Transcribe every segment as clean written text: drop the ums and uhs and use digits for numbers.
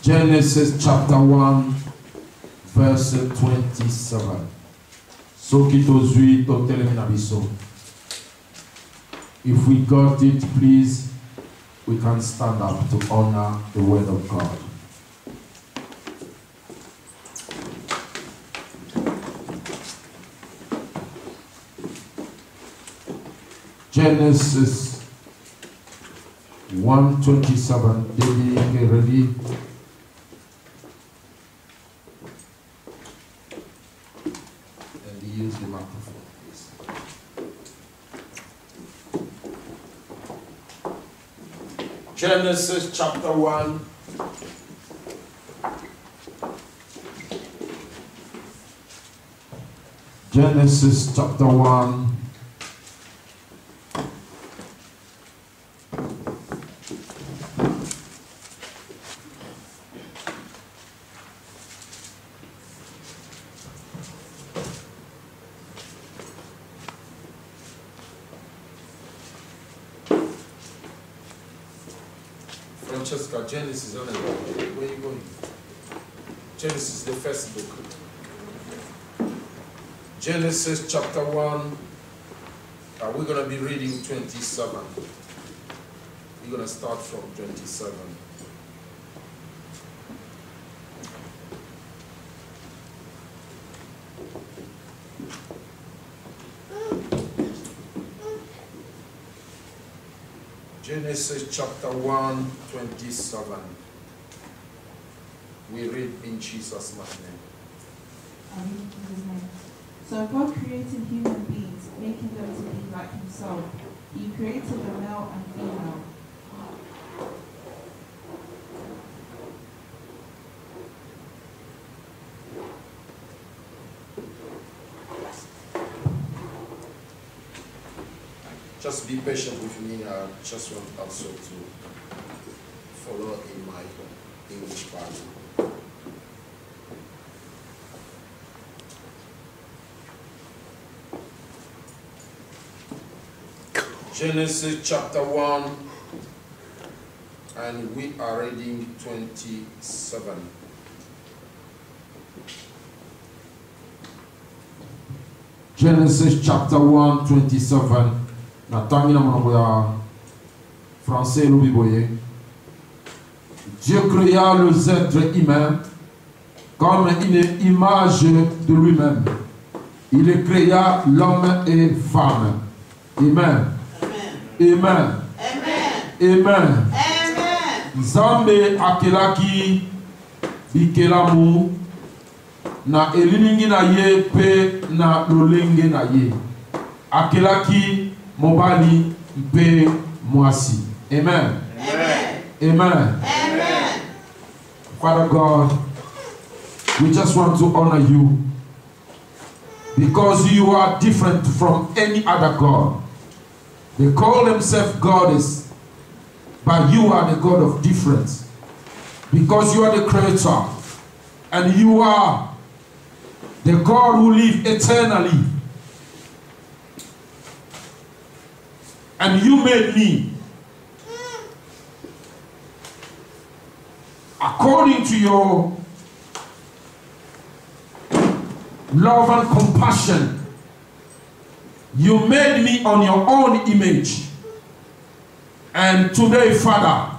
Genesis chapter 1, verse 27. If we got it, please, we can stand up to honor the word of God. Genesis 1:27. Get ready. And use the microphone, please. Genesis chapter 1. Genesis chapter 1. Francesca, Genesis, where are you going? Genesis, the first book. Genesis chapter 1. We're going to be reading 27. We're going to start from 27. Genesis chapter 1, 27. We read in Jesus' mighty name. So God created human beings, making them to be like himself. He created a male and female. Just be patient with me. I just want also to follow in my English Bible. Genesis chapter 1, and we are reading 27. Genesis chapter 1, 27. Français, Dieu créa les êtres humains comme une image de lui-même. Il créa l'homme et femme. Amen. Amen. Amen. Nzambe akelaki bikelamu na elilingi na ye pe na lolenge na ye. Akelaki mobali mpe mwasi. Amen. Amen. Amen. Father God, we just want to honor you because you are different from any other God. They call themselves goddess, but you are the God of difference because you are the creator and you are the God who lives eternally. And you made me according to your love and compassion. You made me on your own image. And today, Father,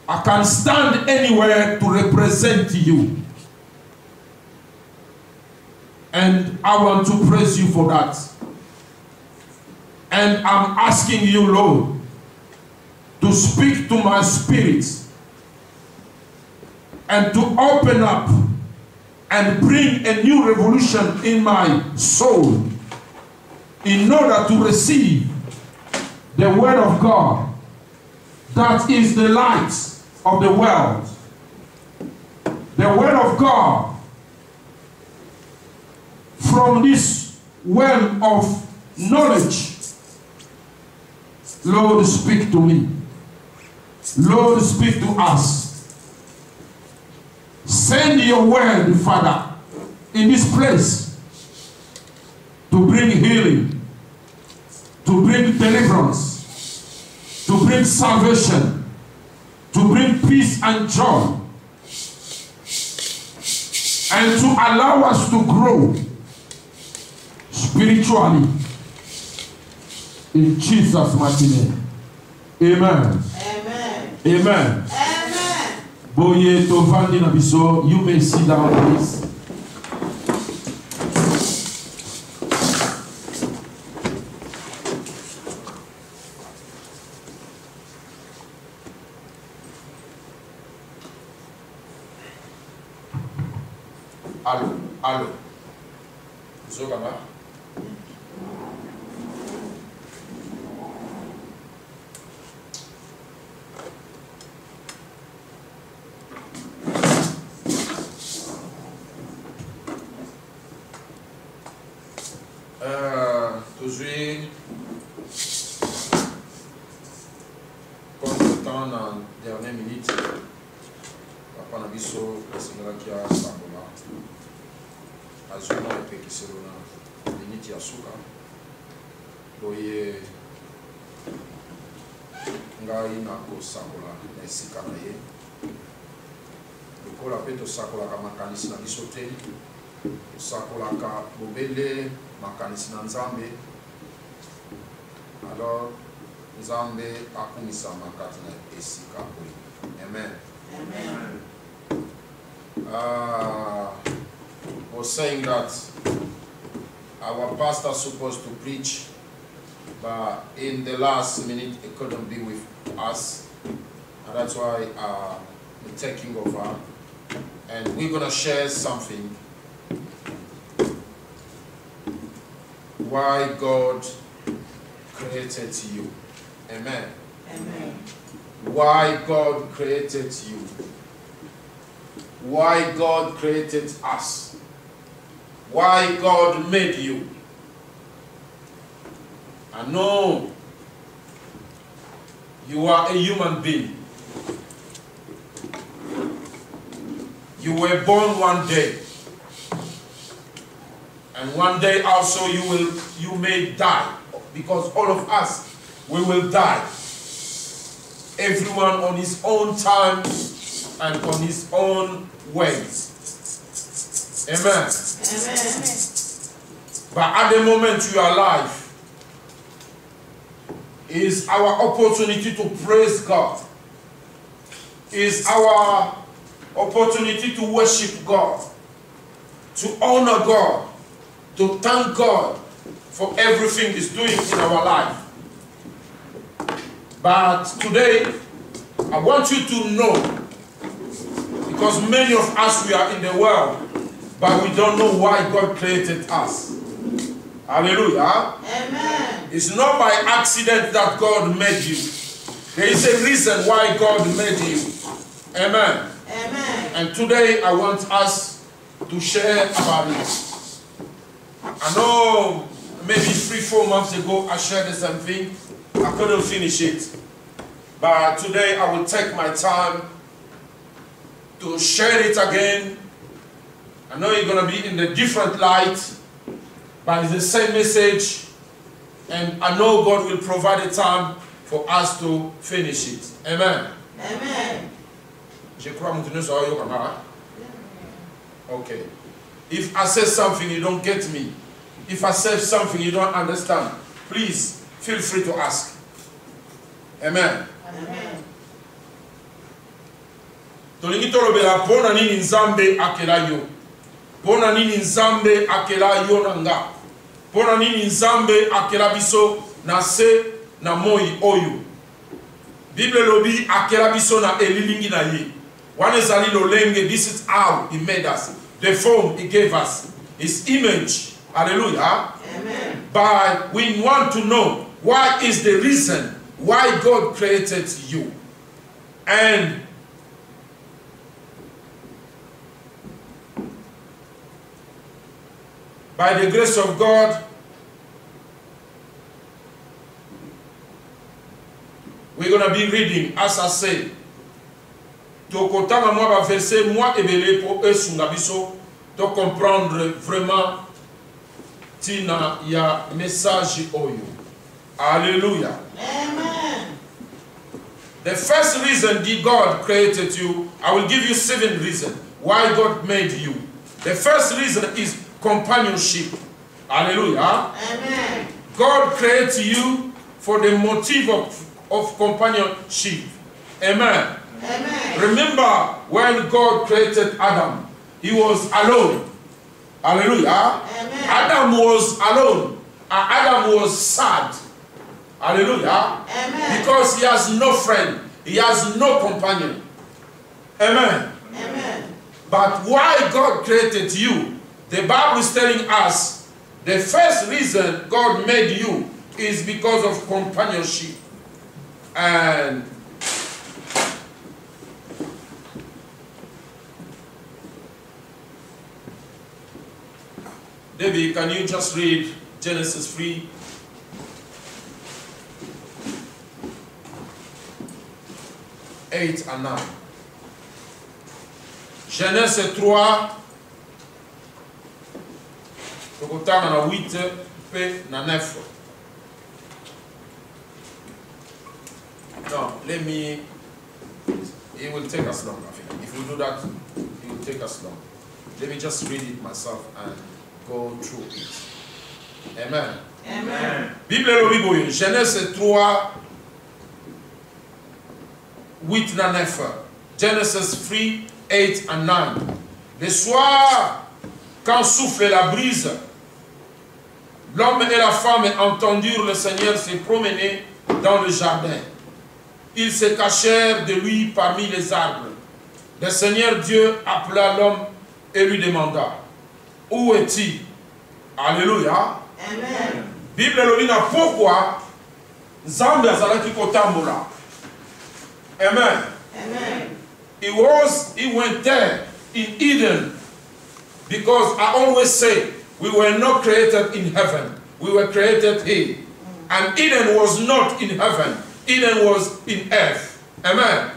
I can stand anywhere to represent you. And I want to praise you for that. And I'm asking you, Lord, to speak to my spirit and to open up and bring a new revolution in my soul in order to receive the word of God that is the light of the world. The word of God from this well of knowledge. Lord, speak to me. Lord, speak to us. Send your word, Father, in this place to bring healing, to bring deliverance, to bring salvation, to bring peace and joy, and to allow us to grow spiritually. In Jesus' mighty name. Amen. Amen. Amen. Amen. Boye tovandi na biso, you may sit down, please. Allô. Zogaba. Toujours comme le temps dans la dernière minute, papa n'a visto la signora qui a sambola. Azuma e qui se lona minute ya suka. Boye ngai na ko sambola na esika na ye. Lokola pe to sakola ka makanisi na biso te. Sakola ka bobele makanisi na Nzambe. Alors Nzambe akumisa makati na esika oyo. Amen. Amen. Was saying that our pastor supposed to preach, but in the last minute he couldn't be with us, and that's why we're taking over, and we're gonna share something. Why God created you. Amen. Amen. Why God created you. Why God created us. Why God made you. I know you are a human being. You were born one day. And one day also you may die. Because all of us, we will die. Everyone on his own time and on his own ways. Amen. Amen. But at the moment you are alive, is our opportunity to praise God. Is our opportunity to worship God. To honor God. To thank God for everything He's doing in our life. But today, I want you to know, because many of us, we are in the world, but we don't know why God created us. Hallelujah. Amen. It's not by accident that God made you. There is a reason why God made you. Amen. Amen. And today, I want us to share about it. I know maybe 3-4 months ago I shared the same thing. I couldn't finish it. But today I will take my time to share it again. I know you're going to be in a different light, but it's the same message. And I know God will provide a time for us to finish it. Amen. Amen. Okay. If I say something you don't get me, if I say something you don't understand, please feel free to ask. Amen. Amen. Tolingi tolobela pona nini Nzambe akela yo. Pona nini Nzambe akela yo nanga. Pona nini Nzambe akela biso na se na moi oyo. Bible lobi akela biso na elilingi na ye. Wane zali lolenge, this is how He made us. The form He gave us. His image. Hallelujah. Amen. But we want to know what is the reason why God created you. And by the grace of God, we're going to be reading, as I said, tokotanga mwa ba verset mwa ebele po esunga biso to comprendre vraiment tina ya message oyo. Hallelujah. Amen. the first reason God created you, I will give you 7 reasons why God made you. The first reason is companionship. Hallelujah. Amen. God created you for the motive of companionship. Amen. Amen. Remember when God created Adam, he was alone. Hallelujah. Amen. Adam was alone. Adam was sad. Hallelujah. Amen. Because he has no friend. He has no companion. Amen. Amen. But why God created you? The Bible is telling us the first reason God made you is because of companionship. And David, can you just read Genesis 3? And 9. Genèse 3, tukutana na 8 pe na 9. No, let me, it will take us long, I think. If we do that, it will take us long. Let me just read it myself and go through it. Amen. Amen. Bible lobi Genèse 3, 8 na 9. Genesis 3, 8 and 9. Le soir, quand souffle la brise, l'homme et la femme entendirent le Seigneur se promener dans le jardin. Ils se cachèrent de lui parmi les arbres. Le Seigneur Dieu appela l'homme et lui demanda, où est-il? Alléluia. Amen. Bible lobina pourquoi Nzambe azalaki kotambola. Amen. Amen. He went there in Eden, because I always say we were not created in heaven, we were created here. And Eden was not in heaven, Eden was in earth. Amen.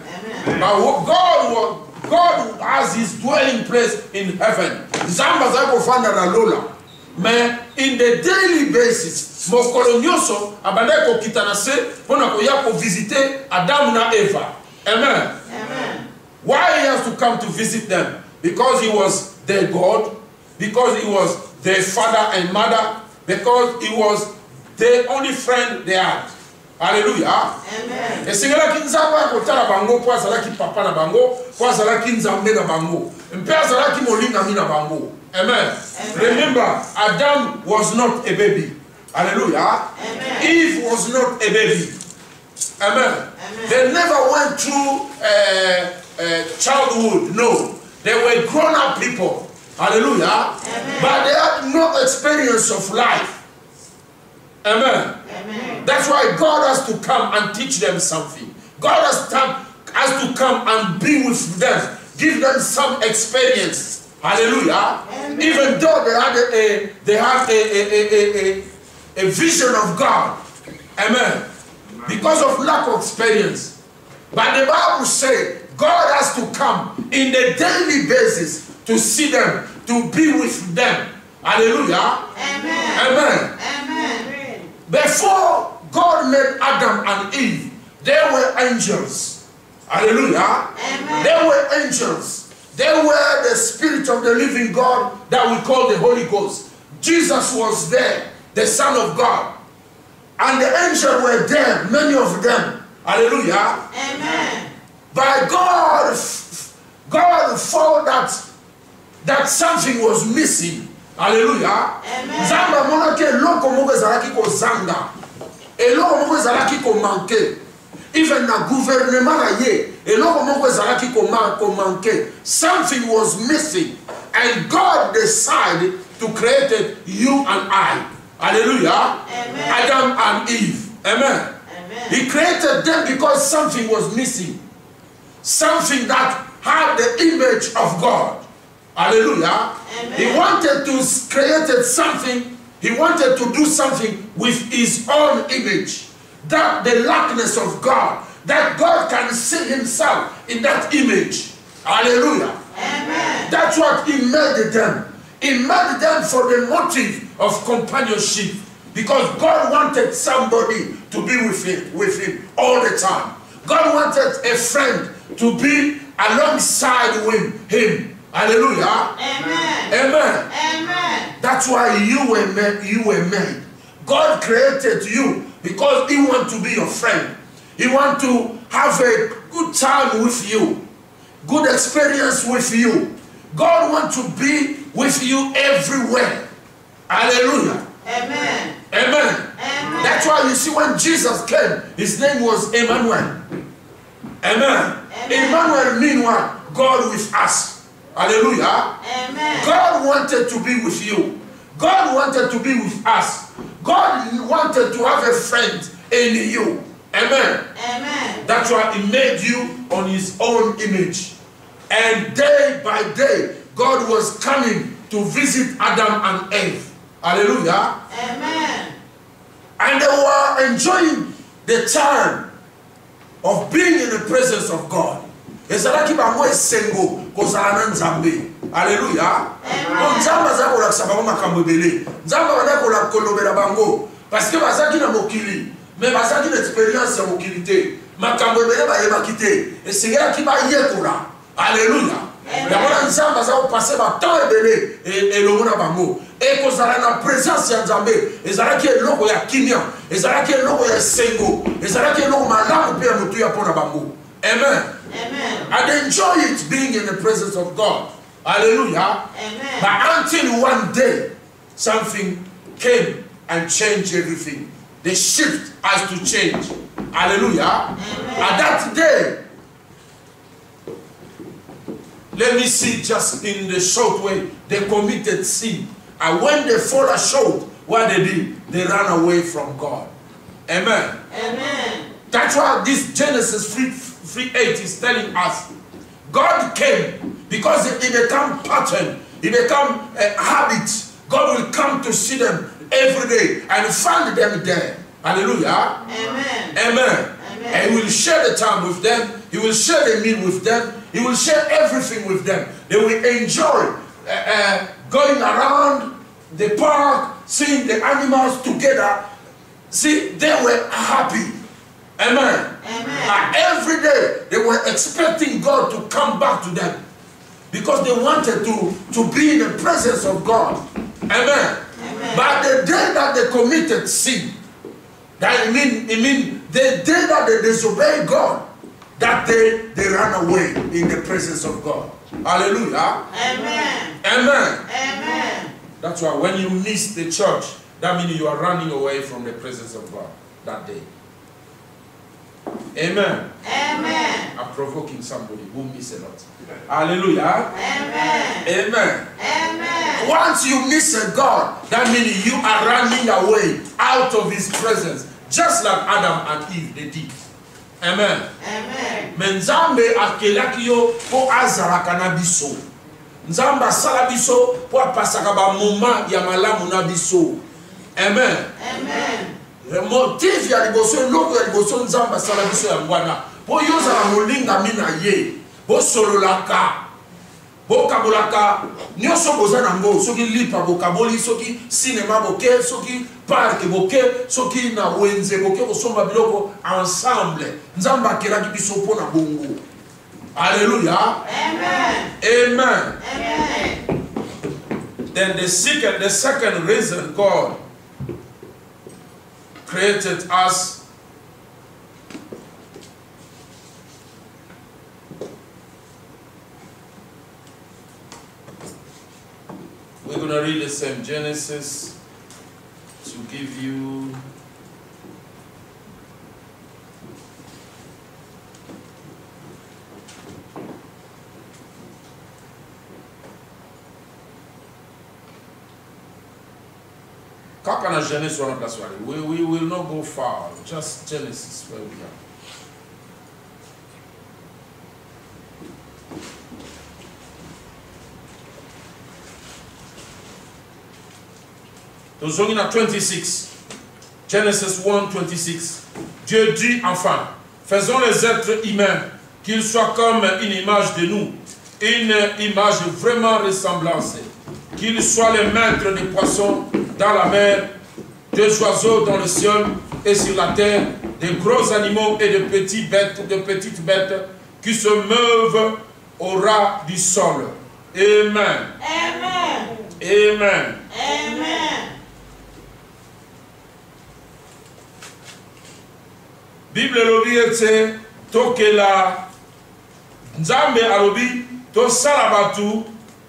Amen. But God has his dwelling place in heaven. Zamba zako fanda na lola. Mais in the daily basis, mokolo nyoso abanda ko kitanase pona ko ya ko visiter Adam na Eva. Amen. Amen. Why he has to come to visit them? Because he was their God, because he was their father and mother, because he was the only friend they had. Hallelujah. Amen. E singela kinzaba kotala bango kwa salaki papa na bango, kwa salaki nzambe na bango. Mpe salaki molinga mina bango. Amen. Amen. Remember, Adam was not a baby. Hallelujah. Amen. Eve was not a baby. Amen. Amen. They never went through childhood. No. They were grown-up people. Hallelujah. Amen. But they had no experience of life. Amen. Amen. That's why God has to come and teach them something. God has to come and be with them, give them some experience. Hallelujah. Amen. Even though they had a vision of God. Amen. Because of lack of experience. But the Bible says God has to come in the daily basis to see them, to be with them. Hallelujah. Amen. Amen. Amen. Before God made Adam and Eve, they were angels. Hallelujah. Amen. They were angels. They were the spirit of the living God that we call the Holy Ghost. Jesus was there, the Son of God. And the angels were there, many of them. Hallelujah. Amen. But God found that something was missing. Hallelujah. Amen. Zamba monake loko moko ezalaki ko zanga. Eloko moko ezalaki ko manke. Even na gouvernement na ye, eloko moko ezalaki ko manke. Something was missing. And God decided to create you and I. Hallelujah. Amen. Adam and Eve. Amen. Amen. He created them because something was missing. Something that had the image of God. Hallelujah. Amen. He wanted to create something. He wanted to do something with his own image. That the likeness of God. That God can see himself in that image. Hallelujah. Amen. That's what he made them. He made them for the motive of companionship. Because God wanted somebody to be with him all the time. God wanted a friend to be alongside with him. Hallelujah. Amen. Amen. Amen. That's why you were made. God created you because he wants to be your friend. He wants to have a good time with you, good experience with you. God wants to be with you everywhere. Hallelujah. Amen. Amen. Amen. That's why you see when Jesus came, his name was Emmanuel. Amen. Emmanuel means what? God with us. Hallelujah. Amen. God wanted to be with you. God wanted to be with us. God wanted to have a friend in you. Amen. Amen. That's why he made you on his own image. And day by day, God was coming to visit Adam and Eve. Hallelujah. Amen. And they were enjoying the time of being in the presence of God. Hallelujah. Nzamba za kolakisa bango makambo ebele. Nzamba bana kolobela bango parce que bazaki na mokili, mais bazaki na expérience ya mokili te. Makambo ebele bayebaki te. Esengelaki bayekola. Hallelujah. Yabona nzamba za kopase batemps ebele elongo na bango. Ekozala na présence ya Nzambe. Ezalaki eloko ya kimia. Ezalaki eloko ya esengo. Ezalaki eloko malamu mpe ya motu ya mpona bango. Amen. Amen. And enjoy it being in the presence of God. Hallelujah. Amen. But until one day, something came and changed everything. The shift has to change. Hallelujah. Amen. At that day, let me see just in the short way, they committed sin. And when they fall short, what they did? They ran away from God. Amen. Amen. That's why this Genesis 3:8 is telling us God came because it became pattern, it became a habit. God will come to see them every day and find them there. Hallelujah. Amen. Amen. Amen. And he will share the time with them. He will share the meal with them. He will share everything with them. They will enjoy going around the park, seeing the animals together. See, they were happy. Amen. Amen. And every day they were expecting God to come back to them because they wanted to be in the presence of God. Amen. Amen. But the day that they committed sin, that it mean the day that they disobeyed God, that day they ran away in the presence of God. Hallelujah. Amen. Amen. Amen. That's why when you miss the church, that means you are running away from the presence of God that day. Amen. Amen. I'm provoking somebody who miss a lot. Hallelujah. Amen. Amen. Amen. Once you miss a God, that means you are running away out of his presence, just like Adam and Eve they did. Amen. Amen. Nzambe akelaki yo po azalaka na biso. Nzambe asala biso po apasaka ba moment ya malamu na biso. Amen. Amen. Le motif ya liboso eloko ya liboso Nzambe asala biso ya ngwana po yozala molingami na ye bosololaka bokabolaka nyonso boza nango soki lipa bokaboli soki cinéma boke soki parc boke soki na wenze boke kosomba biloko ensemble Nzambe akelaki biso mpo na bongo. Hallelujah. Amen. Amen. Amen. Then the second reason God created us we're going to read the same Genesis to give you we will not go far, just Genesis where we are. Nous sommes à 26. Genesis 1:26. Dieu dit enfin, faisons les êtres humains, qu'ils soient comme une image de nous, une image vraiment ressemblance, qu'ils soient les maîtres des poissons dans la mer, des oiseaux dans le ciel et sur la terre, de gros animaux et de petites bêtes qui se meuvent au ras du sol. Amen. Amen. Amen. Amen. Bible lobi ete tokela Nzambe alobi to sala batu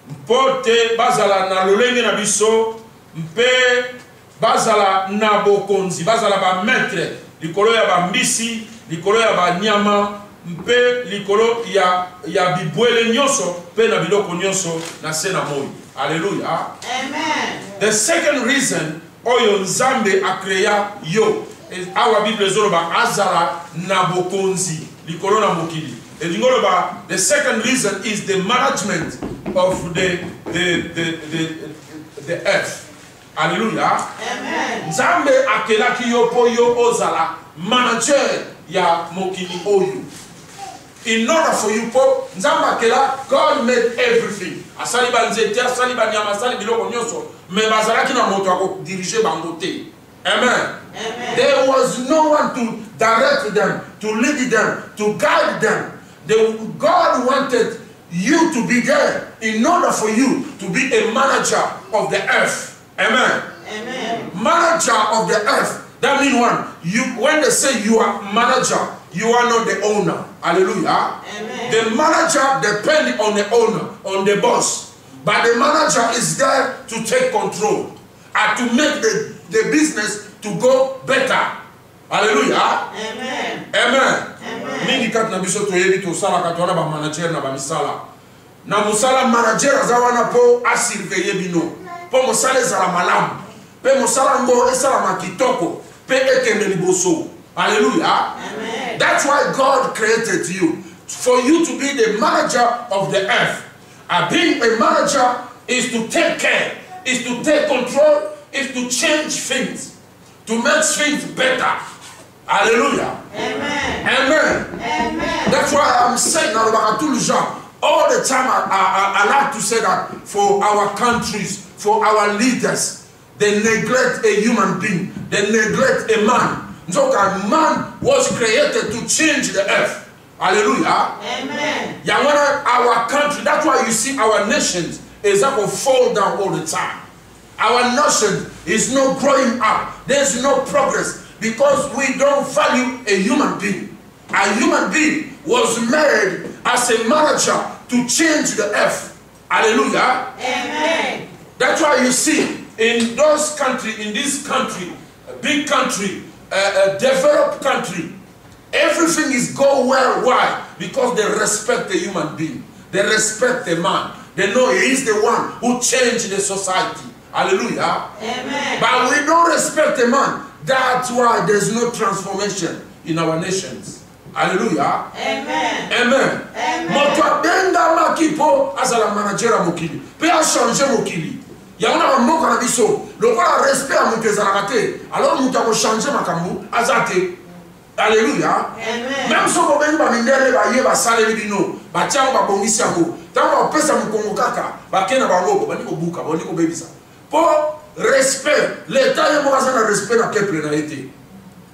mpote bazala na lolenge na biso mpe bazala na bokonzi bazala ba maître likolo ya ba mbisi likolo ya ba nyama mpe likolo ya bibwele nyonso mpe na biloko nyonso na se na moi. Alléluia. Amen. The second reason oyo Nzambe akreya yo awa Bible zoloba azala na bokonzi likolo na mokili. The second reason is the management of the earth. Hallelujah. Amen. Nzambe akelaki yo po yo ozala manager ya mokili oyo. In order for you po Nzambe akela, God made everything. Asali ba nzete, asali ba nyama, asali biloko nyonso, me bazalaki na moto ako diriger bango te. Amen. Amen. There was no one to direct them, to lead them, to guide them. God wanted you to be there in order for you to be a manager of the earth. Amen. Amen. Manager of the earth. That means when they say you are manager, you are not the owner. Hallelujah. Amen. The manager depends on the owner, on the boss. But the manager is there to take control and to make the business to go better. Hallelujah. Amen. Amen. Amen. Mingi kat na biso toyebi to sala katwana ba manager na ba misala. Na musala manager azawana po asurveiller bino. Po musala ezala malamu. Pe musala ngo esala makitoko. Pe ekende liboso. Hallelujah. Amen. That's why God created you. For you to be the manager of the earth. And being a manager is to take care, is to take control, is to change things, to make things better. Hallelujah. Amen. Amen. Amen. That's why I'm saying all the time I like to say that for our countries, for our leaders, they neglect a human being, they neglect a man. So a man was created to change the earth. Hallelujah. Amen. Our country, that's why you see our nations is that will fall down all the time. Our nation is not growing up. There's no progress because we don't value a human being. A human being was made as a manager to change the earth. Hallelujah. Amen. That's why you see in those countries, in this country, a big country, a developed country, everything is go well. Why? Because they respect the human being. They respect the man. They know he is the one who changed the society. Hallelujah. Amen. But we don't respect the man. That's why there's no transformation in our nations. Hallelujah. Amen. Amen. Moto abenga makipo azala manager mokili. Pe a changer mokili. Yaona bamoko na biso. Lokola respect a mutu ezalaka te. Alors mutu ako changer makambo azate. Alléluia. Amen. Même si on va mindele ba ye ba sale bino, ba tiango ba bongisi yango. Tango ba pesa mukongo kaka, ba kena ba ngoko, ba niko buka, ba niko bebisa. Pour respect, l'état est moi ça respect na peuple na été.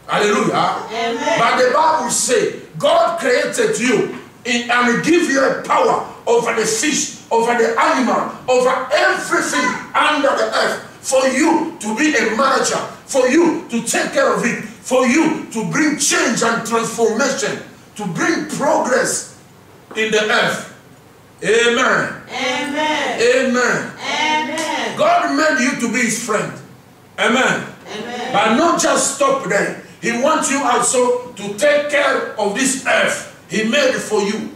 Alléluia. Amen. But the Bible say God created you and give you a power over the fish, over the animal, over everything under the earth for you to be a manager, for you to take care of it, for you to bring change and transformation, to bring progress in the earth. Amen. Amen. Amen. Amen. God made you to be his friend. Amen. Amen. But not just stop there. He wants you also to take care of this earth he made for you.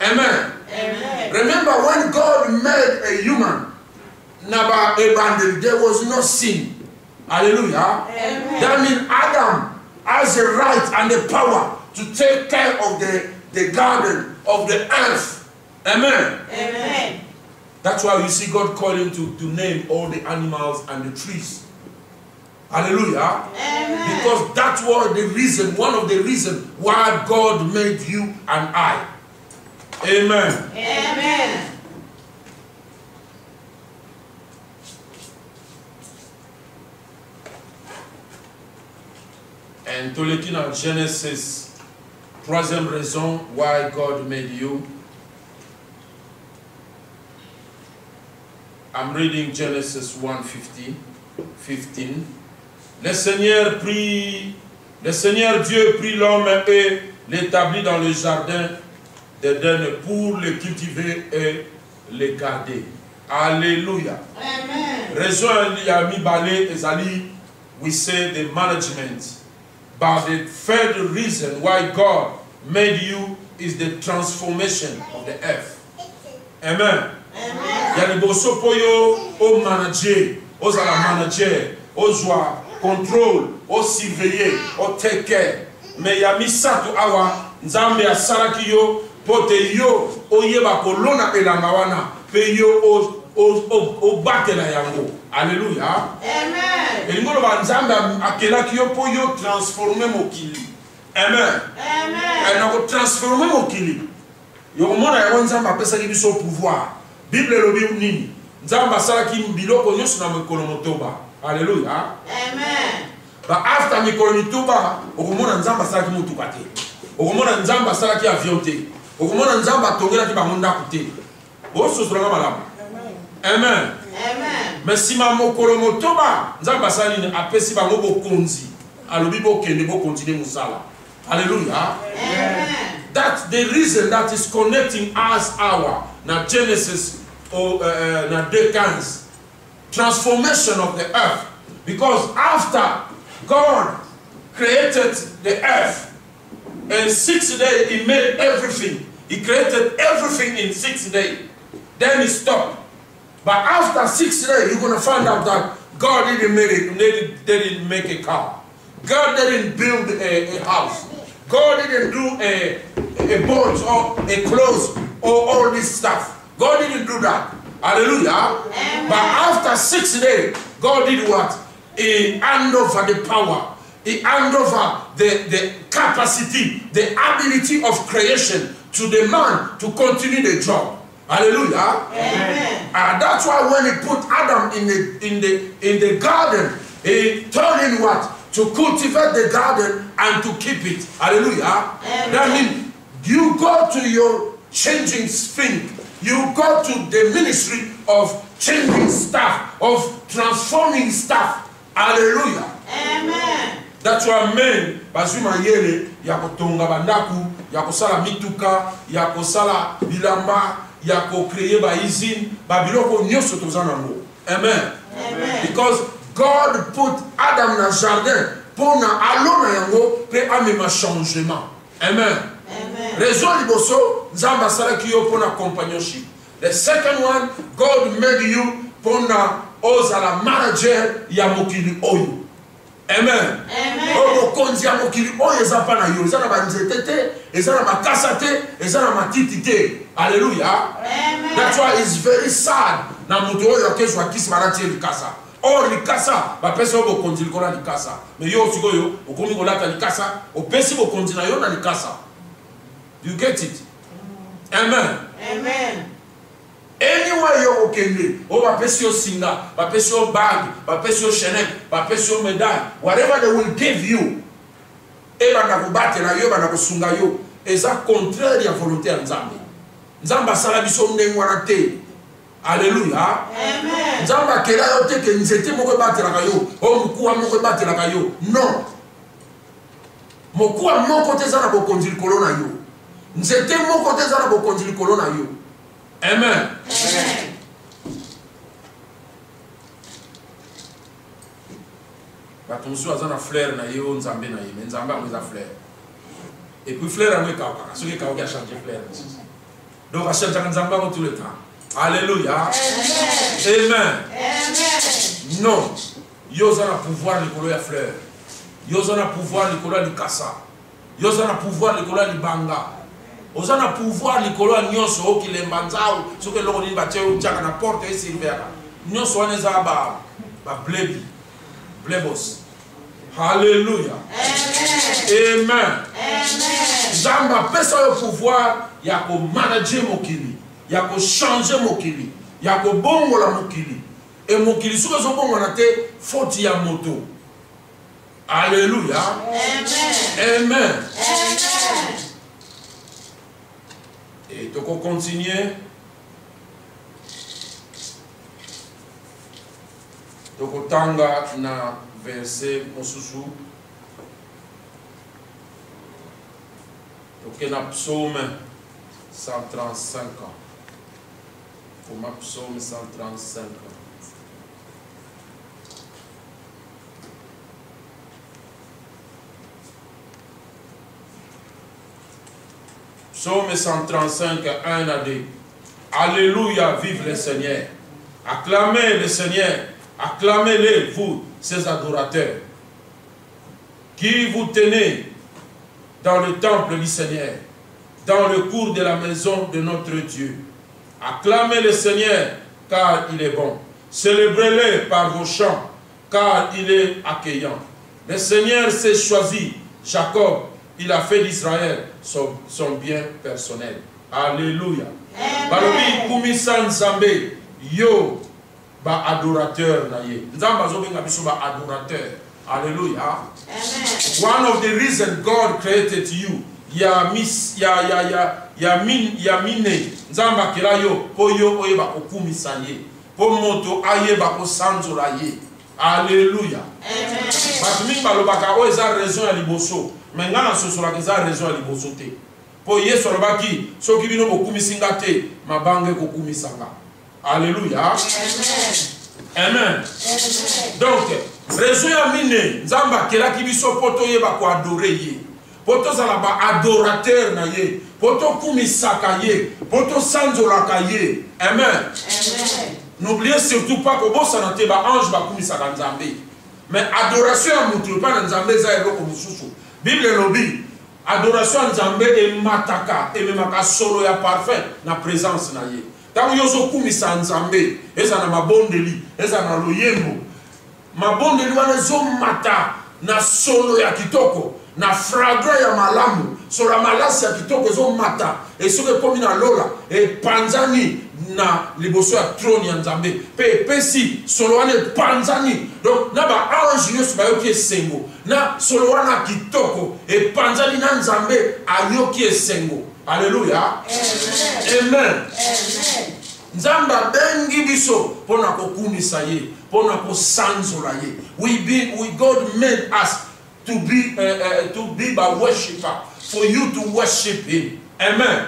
Amen. Amen. Remember when God made a human, there was no sin. Hallelujah. Amen. That means Adam has the right and the power to take care of the garden, of the earth. Amen. Amen. That's why you see God calling to name all the animals and the trees. Hallelujah. Amen. Because that was the reason, one of the reasons why God made you and I. Amen. Amen. And to look in Genesis, troisième raison why God made you. I'm reading Genesis 1:15. Le Seigneur Dieu prit l'homme et l'établit dans le jardin d'Éden pour le cultiver et le garder. Alléluia. Amen. Raison Yami Balé Ezali, we say the management. But the third reason why God made you is the transformation of the earth. Amen. Amen. Yaliboso poyo au manager, aux à la manager, aux joie, contrôle, aux surveiller, aux take care. Mais yami sato awa nzambe ya salaki yo pote yo oyeba kolona elanga wana pe yo o batela yango. Alléluia. Amen. Elingolo ba nzambe akelaki yo po yo transformer mokili. Amen. Amen. Na ko transformer mokili. Yo mona ya nzambe apesaki biso pouvoir. Bible lobi nini? Nzambe asalaki biloko nyonso na mikolo motoba. Alléluia. Amen. But after mikolo motoba, okomona nzambe asalaki mutuka te. Okomona nzambe asalaki avion te. Okomona nzambe atongelaki bango ndako te. Osozolanga malamu. Amen. Amen. Mais si ma mokolo motoba, nzambe asali ni apesi bango bokonzi. Alobi bokende bo continue musala. Alléluia. Amen. That's the reason that is connecting us our na Genesis na 2:15. Transformation of the earth. Because after God created the earth, in 6 days he made everything. He created everything in 6 days. Then he stopped. But after 6 days, you're going to find out that God didn't make a car. God didn't build a house. God didn't do a boat or a clothes or all this stuff. God didn't do that. Hallelujah. Amen. But after 6 days, God did what? He handed over the power. He handed over the capacity, the ability of creation to the man to continue the job. Hallelujah. Amen. That's why when he put Adam in the garden, he told him what? To cultivate the garden and to keep it. Hallelujah. Amen. That means you go to your changing thing. You go to the ministry of changing stuff, of transforming stuff. Hallelujah. Amen. That's why men bazuma yele ya kotonga bandaku, ya kosala mituka, ya kosala bilamba, ya ko créer ba usine, ba biloko nyonso tozana ngo. Amen. Amen. Because God put Adam na jardin pour na alona yango pe amema changement. Amen. Amen. Raison liboso nzamba salaki yo pour na companionship. The second one, God made you pour na ozala manager ya mokili oyo. Amen. Amen. Omo konzi ya mokili oyo eza pa na yo, eza na banzete te, eza na makasa te, eza na matiti te. Hallelujah. Amen. That's why it's very sad na mutu oyo akezwa kisi banatie likasa. Or likasa bapesi yo bokonzi likola likasa. Mais yo sikoyo okomi kolata likasa, opesi bokonzi na yo na likasa. You get it? Amen. Amen. Anywhere you okende, oh bapesi yo singa, bapesi yo bag, bapesi yo chaînette, bapesi yo médaille, whatever they will give you, eba na kubate na yo, ba na kusunga yo, eza contraire ya volonté ya Nzambe. Nzamba sala biso ndenge wana te. Alléluia. Amen. Nzamba kela yo te ke nzete moko batela yo, o mukuwa moko batela yo. Non. Mokuwa moko te za na bokonzi likolo na yo. Nzete moko te za na bokonzi likolo na yo. Amen. Amen. Attention à un frère na yo nzambe na ye, mais nzambe a un frère. Et puis frère a un kaka, ce qui a changé frère. Donc à chaque nzambe tout le temps. Alléluia. Amen. Amen. Non. Yo za na pouvoir likolo ya frère. Yo za na pouvoir likolo ya likasa. Yo za na pouvoir likolo ya libanga. Oza na pouvoir likolo ya nyonso okilemba nzao soki eloko nini batie otiaka na porte esilvera nyonso wana eza ba blebi blebos. Hallelujah. Amen. Amen. Amen. Nzambe apesa yo pouvoir ya komanager mokili, ya kochanger mokili, ya kobongola mokili. E mokili soki ezobongola te faute ya moto. Alléluia. Amen. Amen. Amen. Et donc on continue. Donc on tanga na verset mosusu. Donc on a psaume 135 ans. Comme psaume 135 ans. Psaume 135, 1 à 2. Alléluia, vive le Seigneur. Acclamez le Seigneur. Acclamez-le, vous, ses adorateurs. Qui vous tenez dans le temple du Seigneur, dans le cours de la maison de notre Dieu. Acclamez le Seigneur, car il est bon. Célébrez-le par vos chants, car il est accueillant. Le Seigneur s'est choisi Jacob. Il a fait d'Israël son bien personnel. Alléluia. Balobi kumisa nzambe yo ba adorateur na ye. Nzamba zo benga biso ba adorateur. Alléluia. One of the reasons God created you, ya mine nzamba kila yo po yo oye ba kokumisa ye. Po moto aye ba ko sanzola ye. Alléluia. Amen. Batumi balobaka o eza raison ya liboso. Mais ngana sosola eza raison ya liboso te. Po ye solobaki soki bino bokumisinga te mabange kokumisanga. Alléluia. Amen. Donc raison ya mine nzamba kelaki biso poto ye ba ko adorer ye. Poto zala ba adorateur na ye. Poto kumisaka ye. Poto sanzolaka ye. Amen. N'oubliez surtout pas que bosana te ba ange ba kumisaka nzambe. Mais adoration ya mutu pa na nzambe za eloko mususu. Bible lobi adoration nzambe e mataka e memaka solo ya parfait na présence na ye. Tango yozo kumisa nzambe eza na mabondeli, eza na loyembo. Mabondeli wana zo mata na solo ya kitoko, na fragrance ya malamu, solo malasi ya kitoko zo mata e soke komi na lola e panzani na liboso ya trône ya nzambe pe pesi solo wana panzani. Donc na ba ange nyonso bayoki esengo na solo wana kitoko e panzani na nzambe ayoki esengo. Alléluia. Amen. Nzamba bengi biso pona kokumisa ye, pona kosanzola ye. God made us to be by worshiper, for you to worship him. Amen.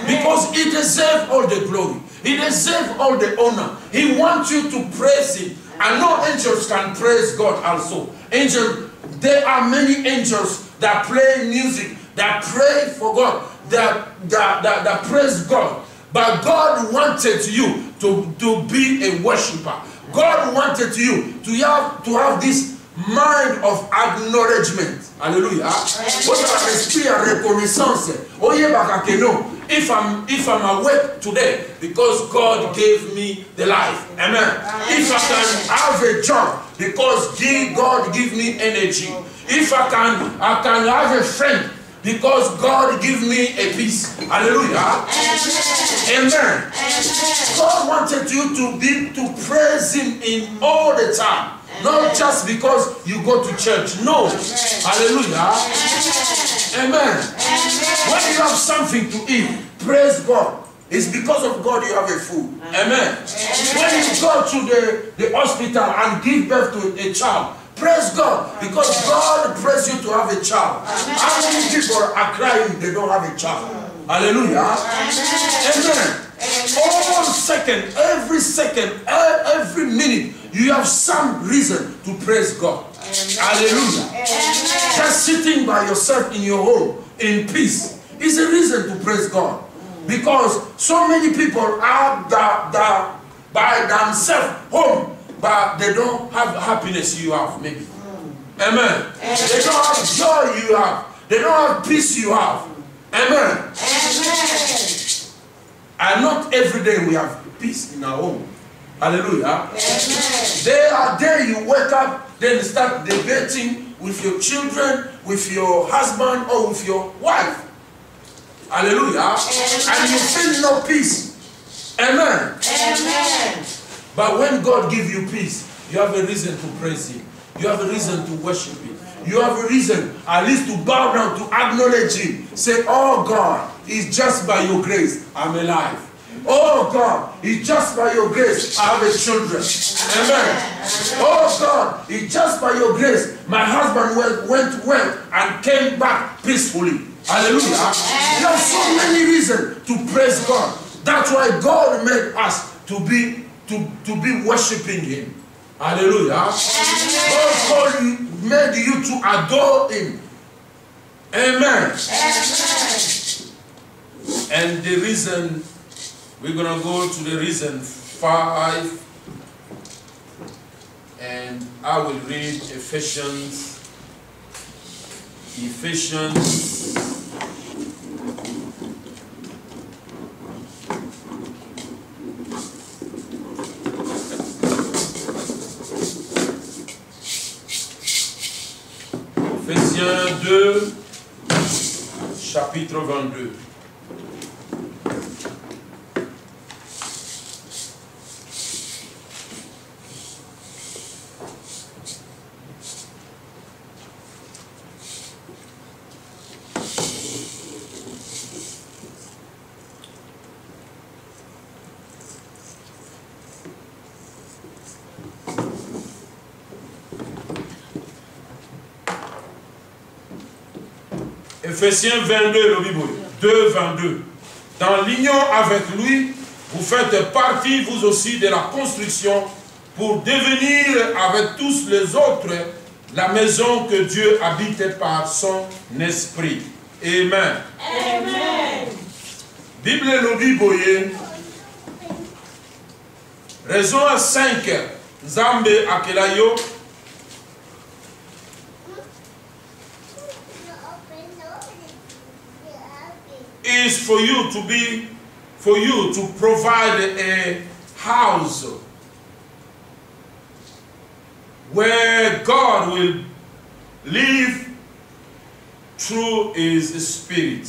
Because he deserves all the glory. He deserves all the honor. He wants you to praise him. I know angels can praise God also. Angels, there are many angels that play music, that pray for God, that praise God. But God wanted you to be a worshiper. God wanted you to have this mind of acknowledgement. Alléluia. If I'm awake today, because God gave me the life. Amen. If I can have a job, because God gave me energy. If I can have a friend, because God give me a peace. Hallelujah. Amen. God wanted you to praise him in all the time. Not just because you go to church. No. Hallelujah. Amen. When you have something to eat, praise God. It's because of God you have a food. Amen. When you go to the hospital and give birth to a child, praise God, because God prays you to have a child. How many people are crying they don't have a child? Hallelujah. Amen. Every minute, you have some reason to praise God. Hallelujah. Just sitting by yourself in your home in peace is a reason to praise God. Because so many people are by themselves home, but they don't have happiness you have, maybe. Amen. They don't have joy you have. They don't have peace you have. Amen. And not every day we have peace in our home. Hallelujah. There are days you wake up, then start debating with your children, with your husband, or with your wife. Hallelujah. And you feel no peace. Amen. But when God gives you peace, you have a reason to praise him. You have a reason to worship him. you have a reason at least to bow down, to acknowledge him. Say, oh God, it's just by your grace I'm alive. Oh God, it's just by your grace I have a children. Amen. Oh God, it's just by your grace my husband went to work and came back peacefully. Hallelujah. There are so many reasons to praise God. That's why God made us to be worshiping him. Hallelujah. God made you to adore him. Amen. And the reason, we're going to go to the reason 5, and I will read Ephesians. Ephésiens 2, chapitre 22. Ephésiens 22, le Bible, 2, 22. Dans l'union avec lui, vous faites partie, vous aussi, de la construction pour devenir avec tous les autres la maison que Dieu habite par son esprit. Amen. Amen. Bible le Bible, raison 5, Nzambe akelayo. Is for you to provide a house where God will live through his spirit.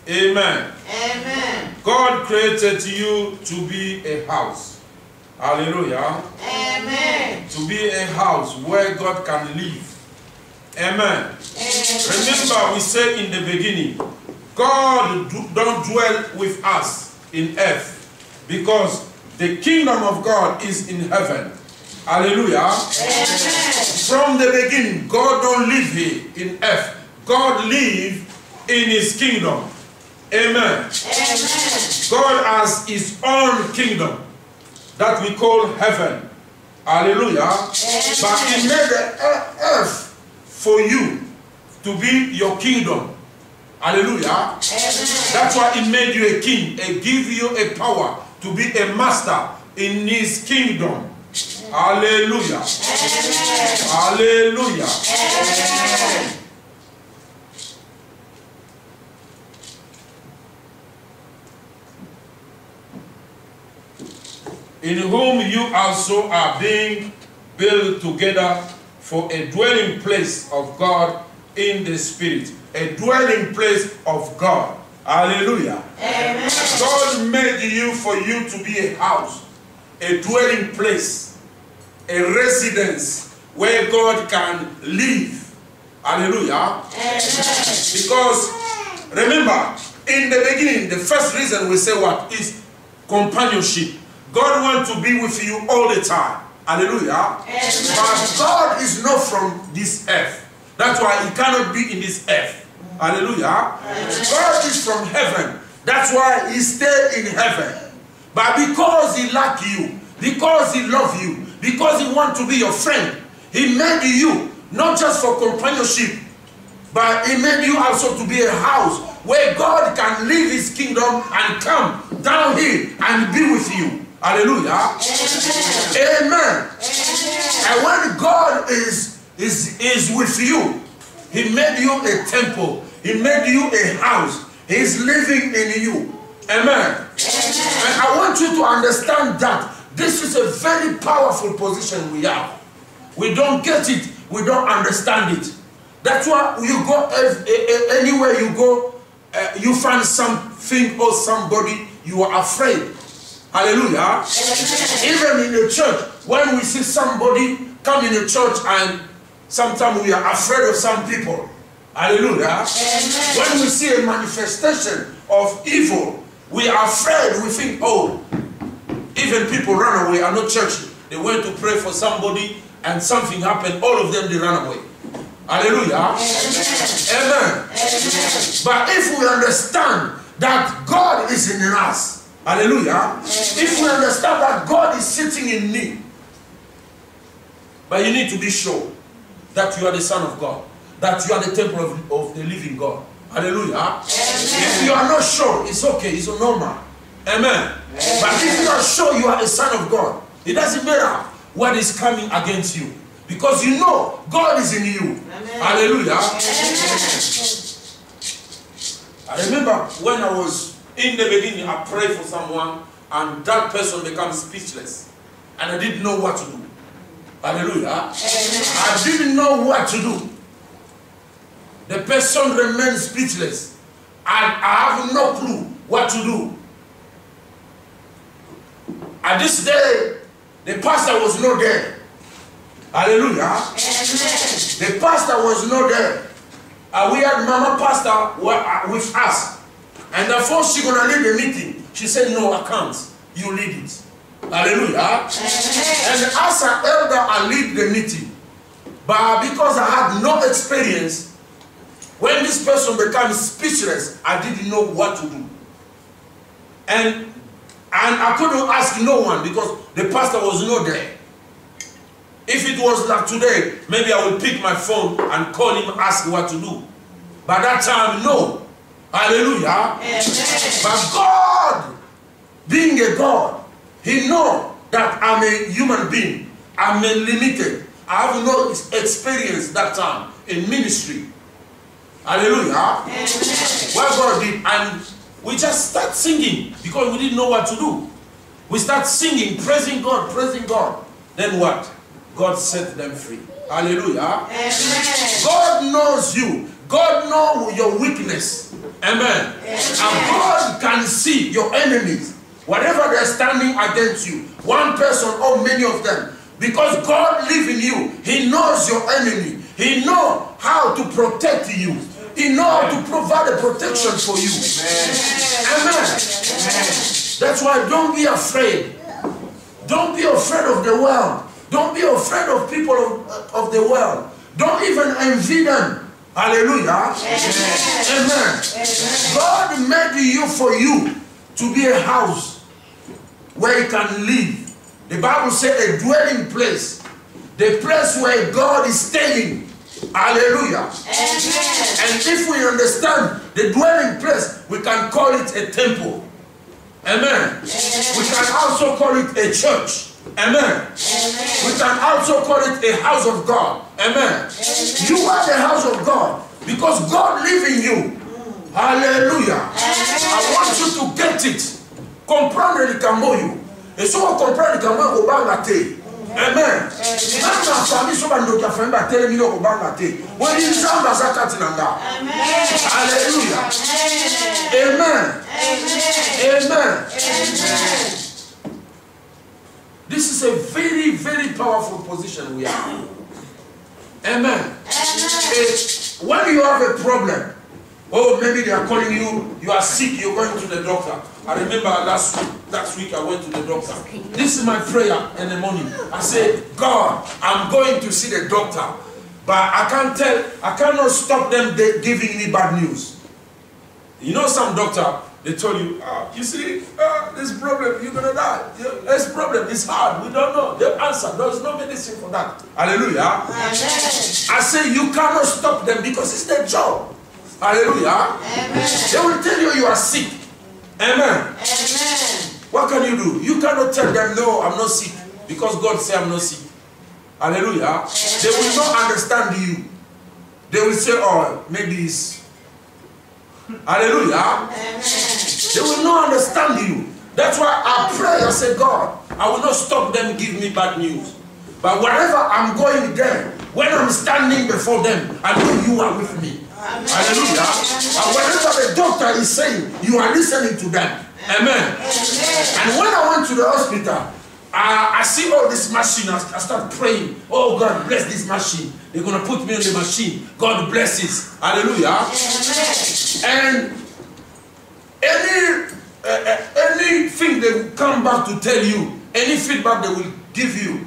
Amen. Amen. God created you to be a house. Hallelujah. Amen. To be a house where God can live. Amen. Remember, we said in the beginning, God don't dwell with us in earth because the kingdom of God is in heaven. Hallelujah. Amen. From the beginning, God don't live here in earth. God live in his kingdom. Amen. Amen. God has his own kingdom that we call heaven. Hallelujah. Amen. But he made the earth for you to be your kingdom. Hallelujah. Amen. That's why he made you a king and give you a power to be a master in his kingdom. Hallelujah. Amen. Hallelujah. Amen. In whom you also are being built together for a dwelling place of God in the Spirit. A dwelling place of God. Hallelujah. Amen. God made you for you to be a house, a dwelling place, a residence where God can live. Hallelujah. Amen. Because remember, in the beginning, the first reason we say what is companionship. God wants to be with you all the time. Hallelujah. Amen. But God is not from this earth. That's why he cannot be in this earth. Hallelujah. God is from heaven. That's why he stays in heaven. But because he likes you, because he loves you, because he wants to be your friend, he made you not just for companionship, but he made you also to be a house where God can leave his kingdom and come down here and be with you. Hallelujah. Amen. Amen. And when God is with you, he made you a temple. He made you a house. He is living in you. Amen. And I want you to understand that this is a very powerful position we have. We don't get it. We don't understand it. That's why you go anywhere you go, you find something or somebody, you are afraid. Hallelujah. Even in the church, when we see somebody come in the church and sometimes we are afraid of some people. Hallelujah. Amen. When we see a manifestation of evil, we are afraid. We think, oh, even people run away, are not church. They went to pray for somebody and something happened. All of them, they ran away. Hallelujah. Amen. Amen. But if we understand that God is in us, hallelujah. If we understand that God is sitting in me, but you need to be sure that you are the Son of God, that you are the temple of the living God. Hallelujah. If you are not sure, it's okay, it's normal. Amen. But if you are sure you are a son of God, it doesn't matter what is coming against you. Because you know God is in you. Hallelujah. I remember when I was in the beginning, I prayed for someone and that person becomes speechless. And I didn't know what to do. Hallelujah. I didn't know what to do. The person remains speechless. And I have no clue what to do. At this day, the pastor was not there. Hallelujah. The pastor was not there. We had Mama Pastor with us. And therefore she gonna lead the meeting. She said, no, I can't. You lead it. Hallelujah. And as an elder, I lead the meeting. But because I had no experience, when this person becomes speechless, I didn't know what to do. And I couldn't ask no one because the pastor was not there. If it was like today, maybe I would pick my phone and call him, ask what to do. But that time, no. Hallelujah. But God, being a God, He knows that I'm a human being. I'm limited. I have no experience that time in ministry. Hallelujah. What God did, and we just start singing because we didn't know what to do. We start singing, praising God, praising God. Then what? God set them free. Hallelujah. God knows you. God knows your weakness. Amen. And God can see your enemies. Whatever they're standing against you, one person or many of them. Because God lives in you. He knows your enemy. He knows how to protect you. He knows how to provide a protection for you. Amen. That's why don't be afraid. Don't be afraid of the world. Don't be afraid of people of the world. Don't even envy them. Hallelujah. Amen. God made you for you to be a house where you can live. The Bible said a dwelling place. The place where God is staying. Hallelujah. And if we understand the dwelling place, we can call it a temple. Amen. We can also call it a church. Amen. We can also call it a house of God. Amen. You are the house of God because God lives in you. Hallelujah. I want you to get it. Comprendre le camoyo. Et si on comprend le camoyo, on va rater. Amen. Même la famille, si on va nous faire un baptême, on va rater. On dit ça, on va s'accatinanga. Alléluia. Amen. Amen. This is a very, very powerful position we are. Amen. When you have a problem, oh, maybe they are calling you, you are sick, you're going to the doctor. I remember last week I went to the doctor. This is my prayer in the morning. I said, God, I'm going to see the doctor. But I cannot stop them giving me bad news. You know some doctor, they told you, you see, this problem, you're going to die. This problem is hard. We don't know. The answer, there's no medicine for that. Hallelujah. Amen. I say you cannot stop them because it's their job. Hallelujah. Amen. They will tell you you are sick. Amen. Amen. What can you do? You cannot tell them, no, I'm not sick. Because God said I'm not sick. Hallelujah. Amen. They will not understand you. They will say, oh, maybe it's... Hallelujah. Amen. They will not understand you. That's why I pray, I say, God, I will not stop them give me bad news. But wherever I'm going there, when I'm standing before them, I know you are with me. Amen. Hallelujah. And whatever the doctor is saying, you are listening to them. Amen. Amen. And when I went to the hospital, I see all this machine. I start praying. Oh God, bless this machine. They're gonna put me on the machine. God blesses. Hallelujah. And anything they will come back to tell you, any feedback they will give you,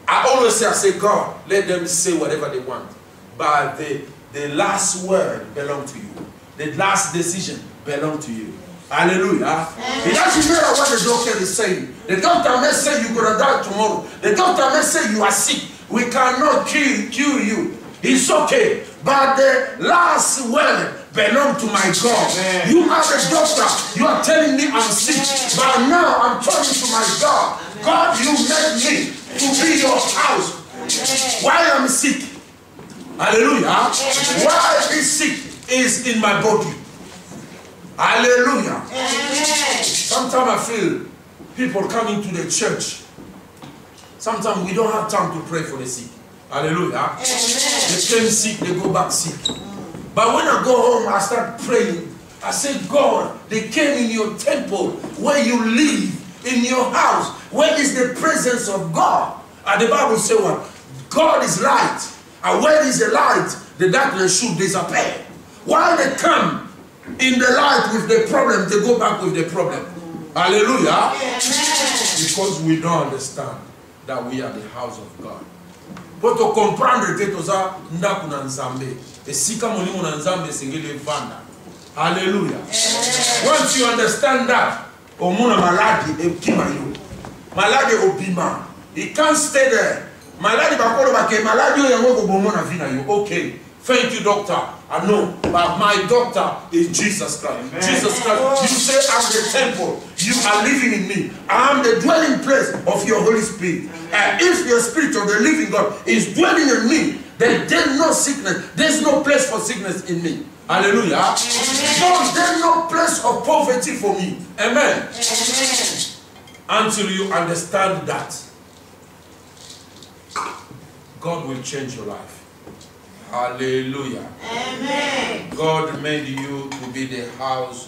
I always say, God, let them say whatever they want. But the last word belongs to you. The last decision belongs to you. Hallelujah. It doesn't matter what the doctor is saying. The doctor may say you're going to die tomorrow. The doctor may say you are sick. We cannot cure you. It's okay. But the last word belongs to my God. Amen. You are the doctor. You are telling me I'm sick. But now I'm turning to my God. God, you made me to be your house. Why I'm sick? Hallelujah. Why this sick is in my body. Hallelujah. Sometimes I feel people coming to the church. Sometimes we don't have time to pray for the sick. Hallelujah. They came sick, they go back sick. But when I go home, I start praying. I say, God, they came in your temple where you live, in your house. Where is the presence of God? And the Bible says what? God is light. And where is the light, the darkness should disappear. While they come in the light with the problem, they go back with the problem. Hallelujah. Because we don't understand that we are the house of God. But to comprendre que toza ndaku na nzambe, esika molimo na nzambe singele vanda. Hallelujah. Once you understand that, omuna maladi ekima yo. Maladi obima. He can't stay there. Maladi bakolo bake maladi yo yango ko bomona vina yo. Okay. Thank you, doctor. I know, but my doctor is Jesus Christ. Amen. Jesus Christ, you say I'm the temple. You are living in me. I am the dwelling place of your Holy Spirit. And if the Spirit of the living God is dwelling in me, then there's no sickness. There's no place for sickness in me. Hallelujah. So there's no place of poverty for me. Amen. Until you understand that, God will change your life. Hallelujah. Amen. God made you to be the house,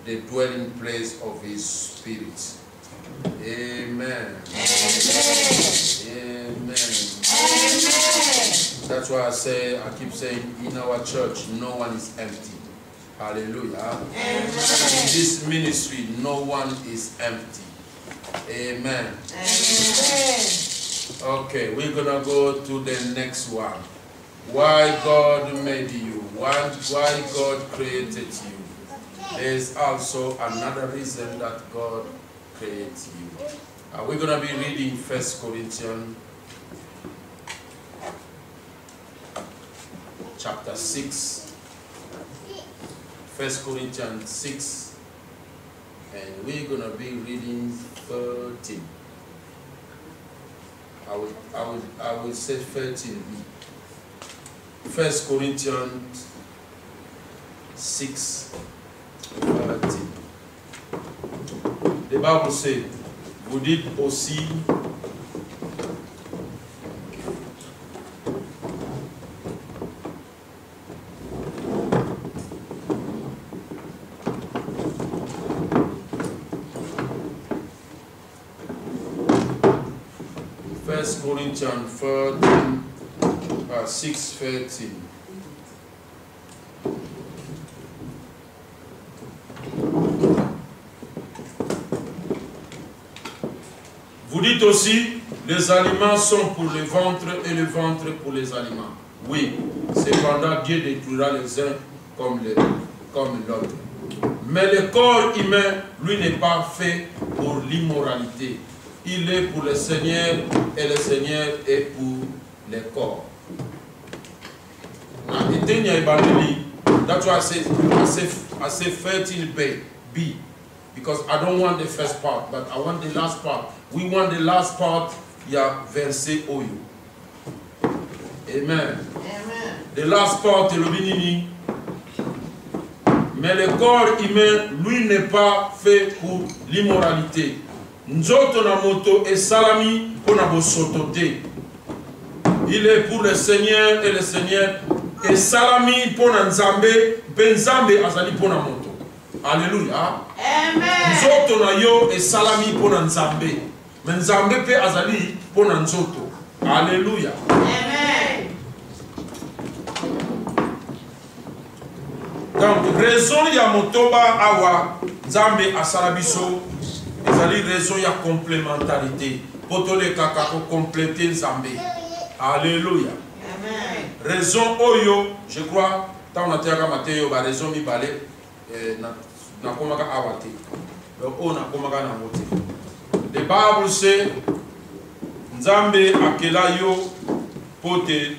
the dwelling place of His Spirit. Amen. Amen. Amen. That's why I keep saying, in our church, no one is empty. Hallelujah. Amen. In this ministry, no one is empty. Amen. Amen. Okay, we're gonna go to the next one. Why God made you, why God created you. There's also another reason that God creates you. We're going to be reading 1 Corinthians chapter 6. 1 Corinthians 6. And we're going to be reading 13. I will say 13b. 1 Corinthians 6, 13. The Bible says, vous dites aussi, First Corinthians 13. 6:13. Vous dites aussi, les aliments sont pour le ventre et le ventre pour les aliments. Oui, cependant Dieu détruira les uns comme l'autre. Mais le corps humain, lui, n'est pas fait pour l'immoralité. Il est pour le Seigneur et le Seigneur est pour le corps. That's why I say 13b, because I don't want the first part, but I want the last part. We want the last part, verset oyo. Amen. Amen. The last part est le binini. Mais le corps humain, lui, n'est pas fait pour l'immoralité. Nzoto na moto et salami pour na bosotote. Il est pour le Seigneur et le Seigneur et salami pour Nzambe, Benzambe azali pour na moto. Alléluia. Amen. Nzoto na yo et salami pour Nzambe. Mais Nzambe pe azali pona nzoto. Alléluia. Amen. Donc raison ya motoba awa Nzambe asalabiso ezali raison ya complémentarité. Potole kaka ko compléter Nzambe. Alléluia. Amen. Raison oyo, je crois, tant on a terre Mateo, ba raison mi balé na komaka awate. Donc on a komaka na moté. The Bible say Nzambe akela yo pote.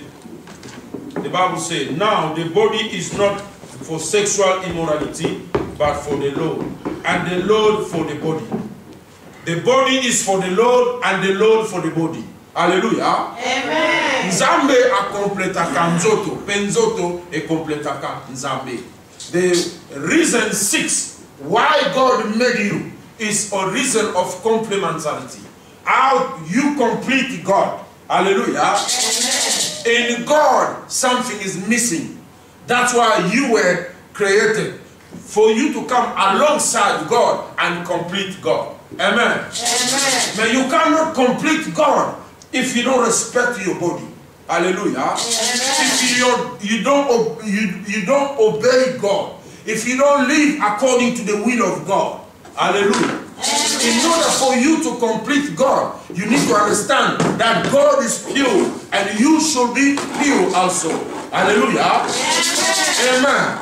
The Bible say now the body is not for sexual immorality but for the Lord, and the Lord for the body. The body is for the Lord and the Lord for the body. Alléluia. Amen. Nzambe a complétaka nzoto, penzoto e complétaka Nzambe. The reason 6 why God made you is a reason of complementarity. How you complete God. Hallelujah. Amen. In God, something is missing. That's why you were created. For you to come alongside God and complete God. Amen. Amen. But you cannot complete God if you don't respect your body. Hallelujah. Amen. If you don't obey God. If you don't live according to the will of God. Hallelujah. In order for you to complete God, you need to understand that God is pure and you should be pure also. Hallelujah. Amen.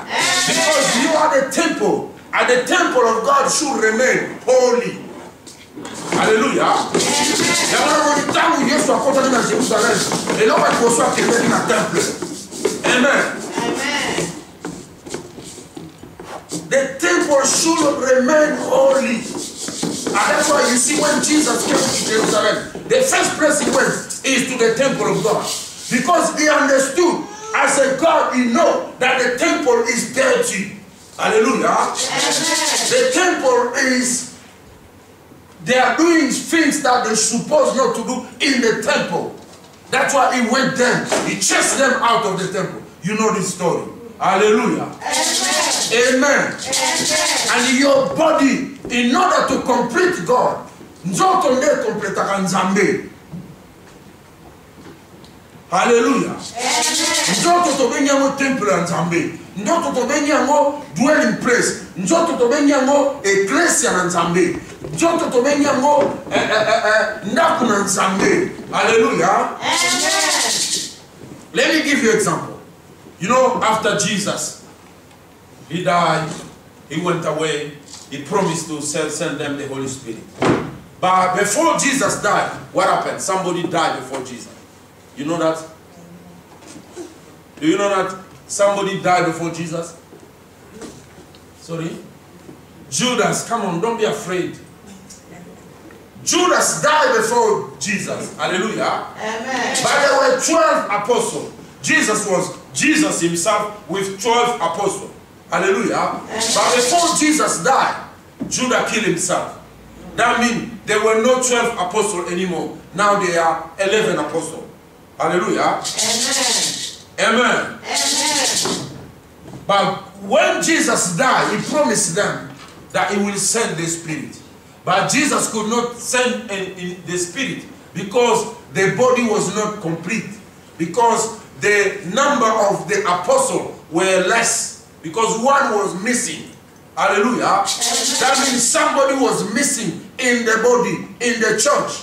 Because you are the temple, and the temple of God should remain holy. Hallelujah. Amen. The temple should remain holy. And that's why you see when Jesus came to Jerusalem, the first place he went is to the temple of God. Because he understood, as a God, he knows that the temple is dirty. Hallelujah. The temple is, they are doing things that they're supposed not to do in the temple. That's why he went there. He chased them out of the temple. You know this story. Hallelujah. Amen. Amen. And your body, in order to complete God, nzoto nde kompletaka Nzambe. Hallelujah. Nzoto tobenyango temple ya Nzambe. Nzoto tobenyango dwelling place. Nzoto tobenyango ecclesia na Nzambe. Nzoto tobenyango ndaku na Nzambe. Hallelujah. Let me give you an example. You know, after Jesus, he died, he went away, he promised to send them the Holy Spirit. But before Jesus died, what happened? Somebody died before Jesus. You know that? Do you know that somebody died before Jesus? Sorry? Judas, come on, don't be afraid. Judas died before Jesus. Hallelujah. Amen. But there were 12 apostles. Jesus himself with 12 apostles. Hallelujah. Amen. But before Jesus died, Judas killed himself. That means there were no 12 apostles anymore. Now there are 11 apostles. Hallelujah. Amen. Amen. Amen. But when Jesus died, he promised them that he will send the Spirit. But Jesus could not send in the Spirit because the body was not complete. Because the number of the apostles were less. Because one was missing. Hallelujah. Amen. That means somebody was missing in the body, in the church.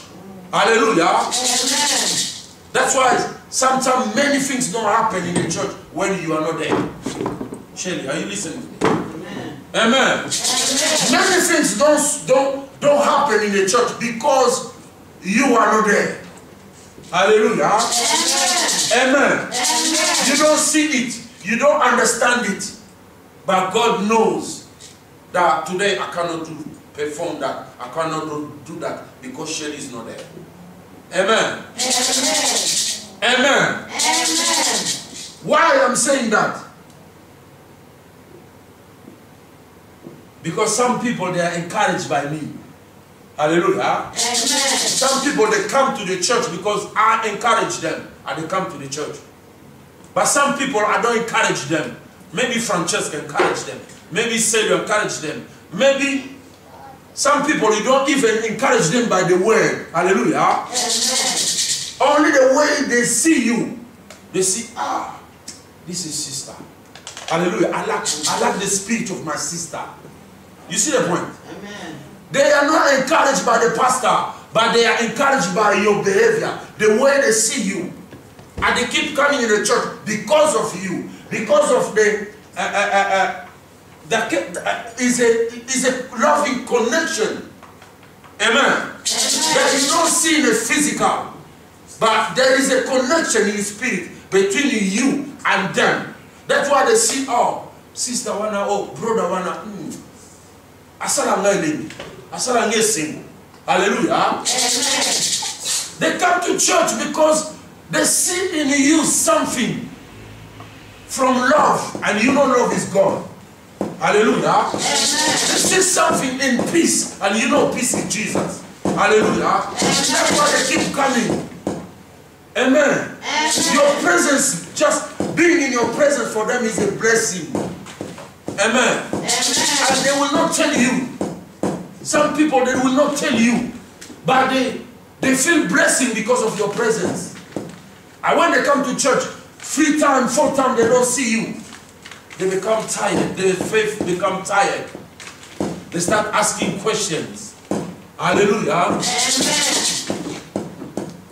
Hallelujah. Amen. That's why sometimes many things don't happen in the church when you are not there. Shelly, are you listening to me? Amen. Amen. Amen. Many things don't happen in the church because you are not there. Hallelujah. Amen. Amen. Amen. You don't see it. You don't understand it. But God knows that today I cannot perform that. I cannot do that because Shelly is not there. Amen. Amen. Amen. Amen. Why I'm saying that? Because some people, they are encouraged by me. Hallelujah. Amen. Some people, they come to the church because I encourage them and they come to the church. But some people, I don't encourage them. Maybe Francesca encourage them. Maybe Celia encourage them. Maybe Some people, you don't even encourage them by the word. Hallelujah. Amen. Only the way they see you. They see, this is sister. Hallelujah. I like the spirit of my sister. You see the point? Amen. They are not encouraged by the pastor, but they are encouraged by your behavior, the way they see you. And they keep coming in the church because of you, because of is a loving connection. Amen. There is no sin in physical, but there is a connection in spirit between you and them. That's why they see, oh, sister wanna, oh, brother wanna, hallelujah. Amen. They come to church because they see in you something from love, and you know love is God. Hallelujah. Amen. They see something in peace, and you know peace is Jesus. Hallelujah. Amen. That's why they keep coming. Amen. Amen. Your presence, just being in your presence for them is a blessing. Amen. Amen. And they will not tell you. Some people, they will not tell you, but they feel blessing because of your presence. And when they come to church, 3 times, 4 times, they don't see you. They become tired. Their faith become tired. They start asking questions. Hallelujah. Amen.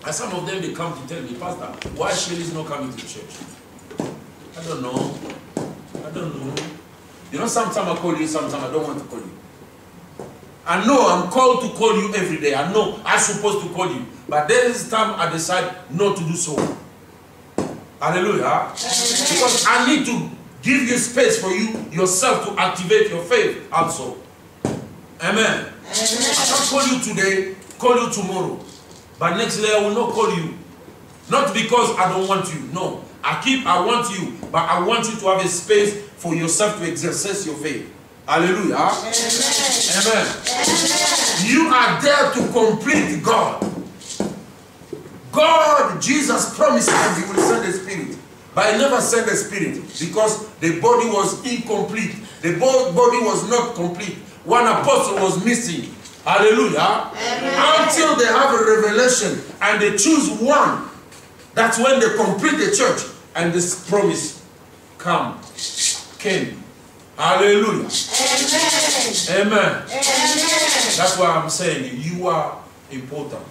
And some of them, they come to tell me, Pastor, why Shirley is not coming to church? I don't know. I don't know. You know, sometimes I call you, sometimes I don't want to call you. I know I'm called to call you every day. I know I'm supposed to call you. But there is time I decide not to do so. Hallelujah. Amen. Because I need to give you space for you yourself to activate your faith also. Amen. Amen. I can't call you today, call you tomorrow. But next day I will not call you. Not because I don't want you. No. I want you. But I want you to have a space for yourself to exercise your faith. Hallelujah. Amen. Amen. You are there to complete God. God, Jesus promised that He will send the Spirit. But He never sent the Spirit because the body was incomplete. The body was not complete. One apostle was missing. Hallelujah. Amen. Until they have a revelation and they choose one. That's when they complete the church and this promise came. Hallelujah. Amen. Amen. Amen. That's why I'm saying you are important.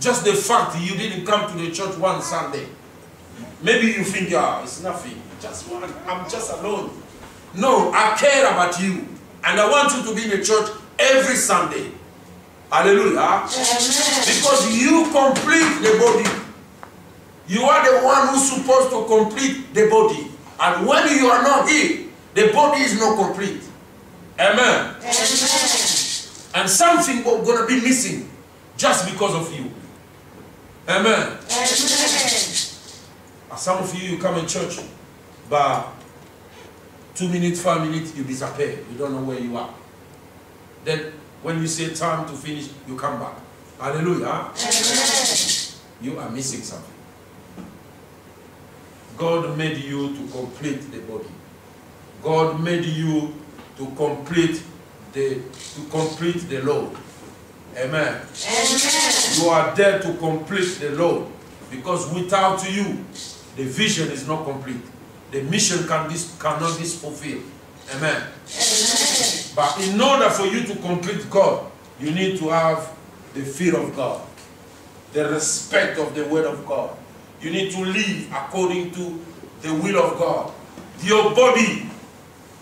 Just the fact that you didn't come to the church one Sunday. Maybe you think, it's nothing. Just one, I'm just alone. No, I care about you. And I want you to be in the church every Sunday. Hallelujah. Amen. Because you complete the body. You are the one who's supposed to complete the body. And when you are not here, the body is not complete. Amen. Amen. And something is going to be missing just because of you. Amen. Amen. Some of you come in church, but 2 minutes, 5 minutes, you disappear. You don't know where you are. Then when you say time to finish, you come back. Hallelujah. Amen. You are missing something. God made you to complete the body. God made you to complete the load. Amen. Amen. You are there to complete the load. Because without you, the vision is not complete. The mission cannot be fulfilled. Amen. Amen. But in order for you to complete God, you need to have the fear of God, the respect of the word of God. You need to live according to the will of God. Your body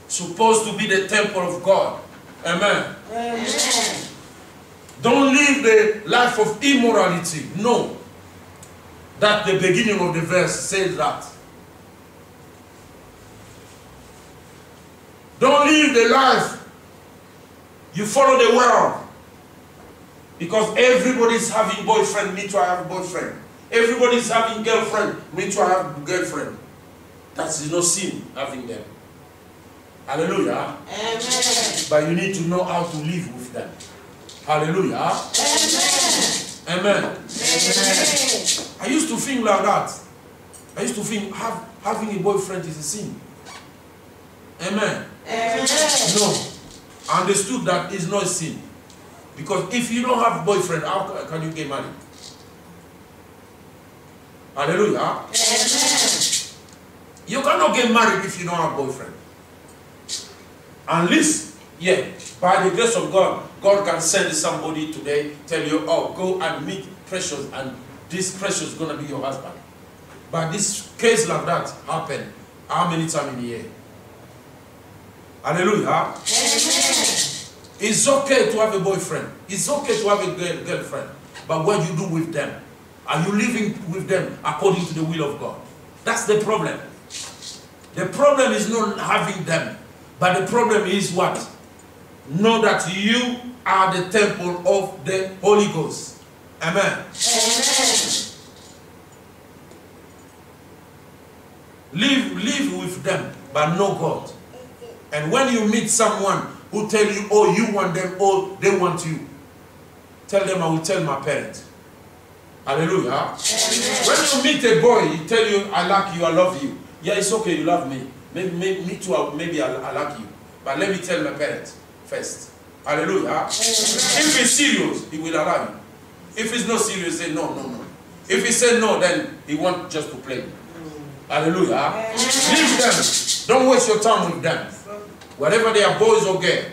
is supposed to be the temple of God. Amen. Amen. Don't live the life of immorality. No. That the beginning of the verse says that. Don't live the life. You follow the world. Because everybody's having boyfriend, me too I have boyfriend. Everybody's having girlfriend, me too I have girlfriend. That's no sin having them. Hallelujah. Amen. But you need to know how to live with them. Hallelujah. Amen. Amen. I used to think like that. I used to think having a boyfriend is a sin. Amen. Amen. No. understood that it's not a sin. Because if you don't have a boyfriend, how can you get married? Hallelujah. Amen. You cannot get married if you don't have a boyfriend. Unless, yeah, by the grace of God, God can send somebody today, tell you, oh, go and meet Precious, and this Precious is going to be your husband. But this case like that happen how many times in a year? Hallelujah. Amen. It's okay to have a boyfriend. It's okay to have a girlfriend. But what you do with them? Are you living with them according to the will of God? That's the problem. The problem is not having them. But the problem is what? Know that you are the temple of the Holy Ghost. Amen. Amen. Live with them, but know God. And when you meet someone who tell you, oh, you want them, oh, they want you, tell them, I will tell my parents. Hallelujah. Amen. When you meet a boy, he tell you, I like you, I love you. Yeah, it's okay, you love me. Me too, maybe I like you. But let me tell my parents first. Hallelujah. Amen. If it's serious, he will allow you. If it's not serious, say no, no, no. If he say no, then he want just to play. Hallelujah. Amen. Leave them. Don't waste your time with them. Whatever they are, boys or girls.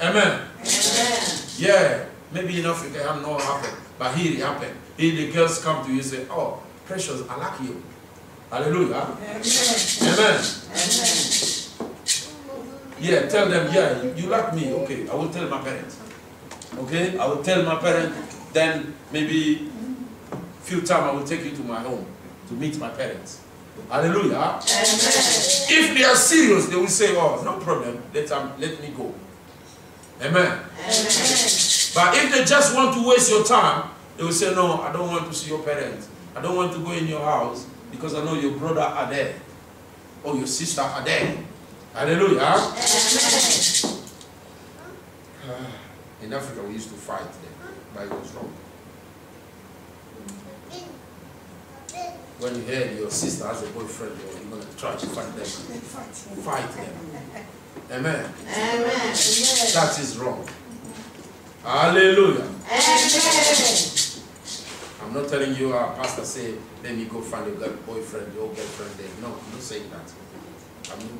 Amen. Amen. Yeah, maybe in Africa it not happen, but here it happened. Here the girls come to you and say, oh, Precious, I like you. Hallelujah. Amen. Amen. Amen. Yeah, tell them, yeah, you like me. Okay, I will tell my parents. Okay, I will tell my parents. Then maybe few times I will take you to my home to meet my parents. Hallelujah. Amen. If they are serious, they will say, oh, no problem, let me go. Amen. Amen. But if they just want to waste your time, they will say, no, I don't want to see your parents. I don't want to go in your house because I know your brother are there. Or your sister are there. Hallelujah. Amen. In Africa, we used to fight them, but it was wrong. When you hear your sister has a boyfriend, you're going to try to fight them. Fight them. Amen. Amen. That is wrong. Hallelujah. Amen. I'm not telling you, pastor say, let me go find a boyfriend, your girlfriend there. No, I'm not saying that.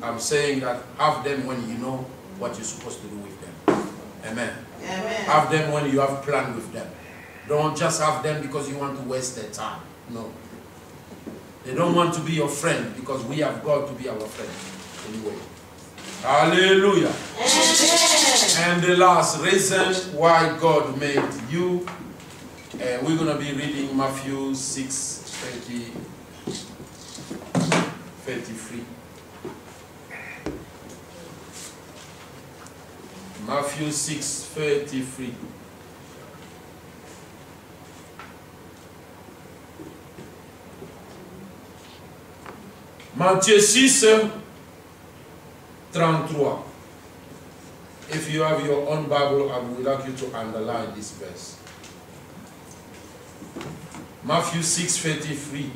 I'm saying that have them when you know what you're supposed to do with them. Amen. Amen. Have them when you have planned with them. Don't just have them because you want to waste their time. No. They don't want to be your friend because we have God to be our friend. Anyway. Hallelujah. Amen. And the last reason why God made you, we're going to be reading Matthew 6:33. Matthew 6:33. Matthieu 6:33. If you have your own Bible, I would like you to underline this verse. Matthew 6:33.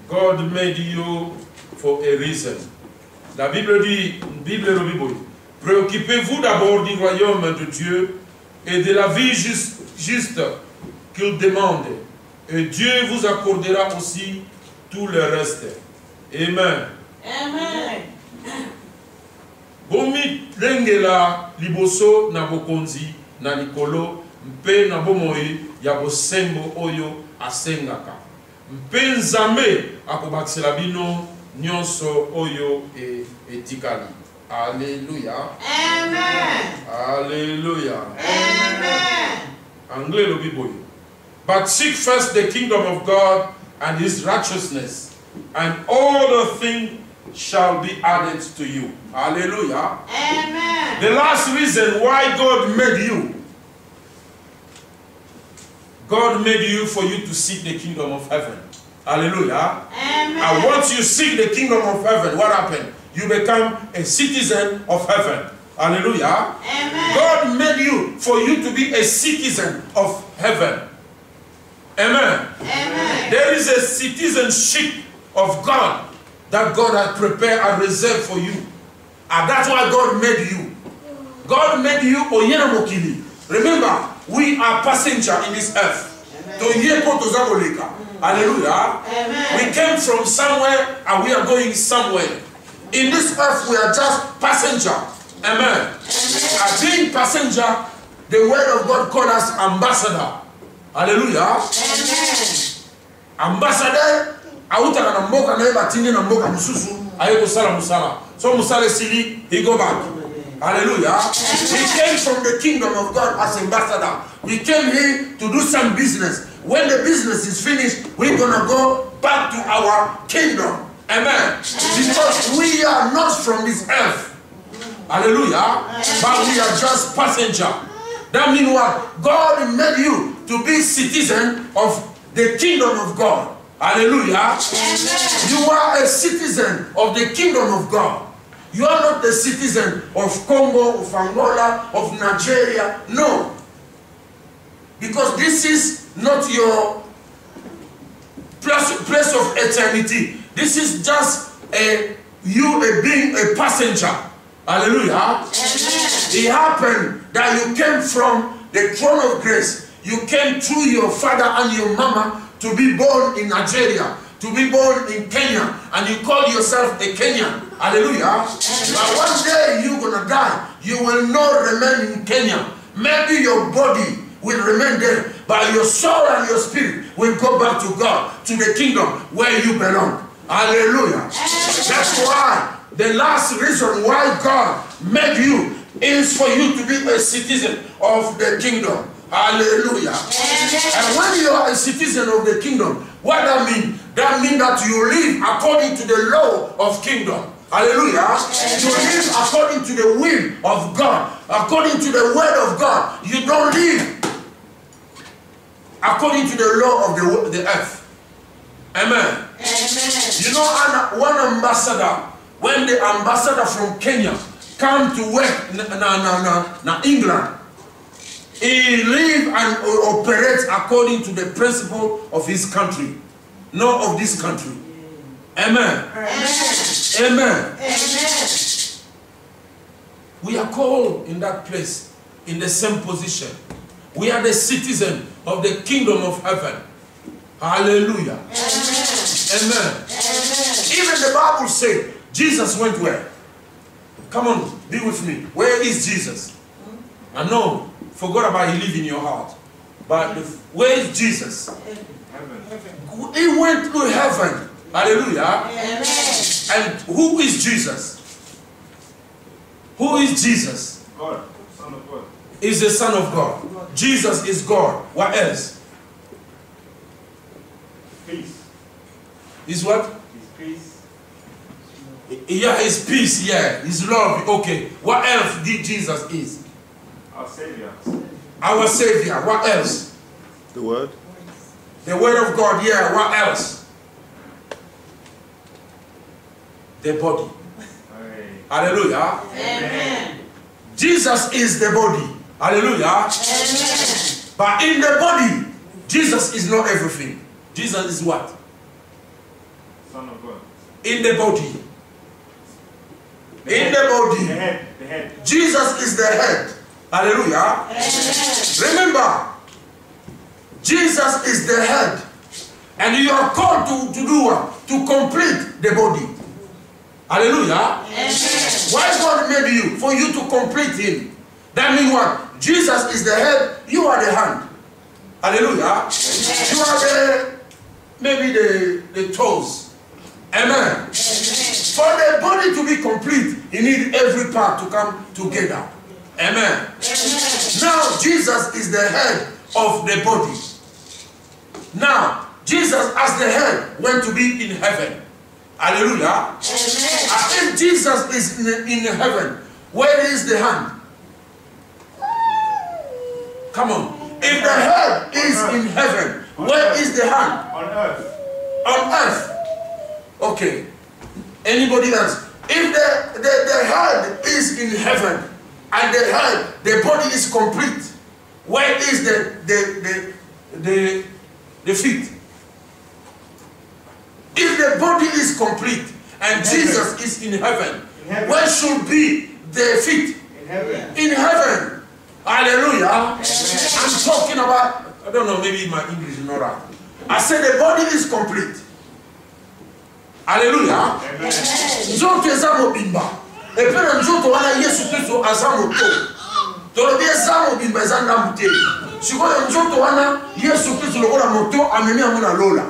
God made you for a reason. La Bible dit, préoccupez-vous d'abord du royaume de Dieu et de la vie juste qu'il demande. Et Dieu vous accordera aussi tout le reste. Amen. Amen. Bomi lengela liboso na bokonzi na likolo mpe na bomoi ya bosembo oyo asengaka. Mpe nzambe akobakisela bino nyonso oyo etikali. Alléluia. Amen. Alléluia. Amen. Anglais lo biboyo. But seek first the kingdom of God and his righteousness, and all the things shall be added to you. Hallelujah. Amen. The last reason why God made you. God made you for you to seek the kingdom of heaven. Hallelujah. Amen. And once you seek the kingdom of heaven, what happened? You become a citizen of heaven. Hallelujah. Amen. God made you for you to be a citizen of heaven. Amen. Amen. There is a citizenship of God that God has prepared and reserved for you. And that's why God made you. God made you Oyena Mokili. Remember, we are passenger in this earth. Hallelujah. Amen. We came from somewhere and we are going somewhere. In this earth, we are just passenger. Amen. As being passenger, the word of God called us ambassador. Hallelujah. Amen. Ambassador, autaka na mboka na eba tinge na mboka mususu, ayeko sala musala. So musale sili, he go back. Hallelujah. We came from the kingdom of God as ambassador. We came here to do some business. When the business is finished, we're going to go back to our kingdom. Amen. Because we are not from this earth. Hallelujah. But we are just passenger. That means what? God made you to be citizen of the kingdom of God. Hallelujah. You are a citizen of the kingdom of God. You are not a citizen of Congo, of Angola, of Nigeria. No. Because this is not your place of eternity. This is just you being a passenger. Hallelujah. It happened that you came from the throne of grace. You came through your father and your mama to be born in Nigeria, to be born in Kenya, and you call yourself a Kenyan. Hallelujah. But one day you're going to die. You will not remain in Kenya. Maybe your body will remain there, but your soul and your spirit will go back to God, to the kingdom where you belong. Hallelujah. That's why the last reason why God made you is for you to be a citizen of the kingdom. Hallelujah. And when you are a citizen of the kingdom, what that means? That means that you live according to the law of kingdom. Hallelujah. You live according to the will of God, according to the word of God. You don't live according to the law of the earth. Amen. You know, one ambassador, when the ambassador from Kenya come to work in England, he live and operates according to the principle of his country, not of this country. Amen. Amen. We are called in that place, in the same position. We are the citizen of the kingdom of heaven. Hallelujah. Amen. Even the Bible said, Jesus went where? Come on, be with me. Where is Jesus? I know, forgot about he live in your heart. But where is Jesus? Heaven. He went to heaven. Hallelujah. Amen. And who is Jesus? Who is Jesus? God, Son of God. Is the Son of God. Jesus is God. What else? Peace. Is what? His peace. Yeah, his peace, yeah. His love, okay. What else did Jesus is? Our Savior. Our Savior. What else? The Word. The Word of God, yeah. What else? The body. Amen. Hallelujah. Amen. Jesus is the body. Hallelujah. Amen. But in the body, Jesus is not everything. Jesus is what? Son of God. In the body. In the body. The head. The head. Jesus is the head. Hallelujah. Amen. Remember, Jesus is the head. And you are called to do what? To complete the body. Hallelujah. Amen. Why God made you? For you to complete him. That means what? Jesus is the head, you are the hand. Hallelujah. You are maybe the toes. Amen. For the body to be complete, you need every part to come together. Amen. Now, Jesus is the head of the body. Now, Jesus as the head went to be in heaven. Hallelujah. If Jesus is in heaven, where is the hand? Come on. If the head is in heaven, where is the hand? On earth. On earth. Okay. Anybody else? If the head is in heaven and the body is complete, where is the feet? the body is complete and Jesus is in heaven, where should be the feet? In heaven. In heaven. Hallelujah. I'm talking about, I don't know, maybe my English is not right. I said the body is complete. Hallelujah. Nzoto eza mobimba. Epena nzoto wana Yesu Kristo aza moto. Tolobi eza mobimba eza ndamute. Sikoyo nzoto wana Yesu Kristo lokola moto amemi yango na lola.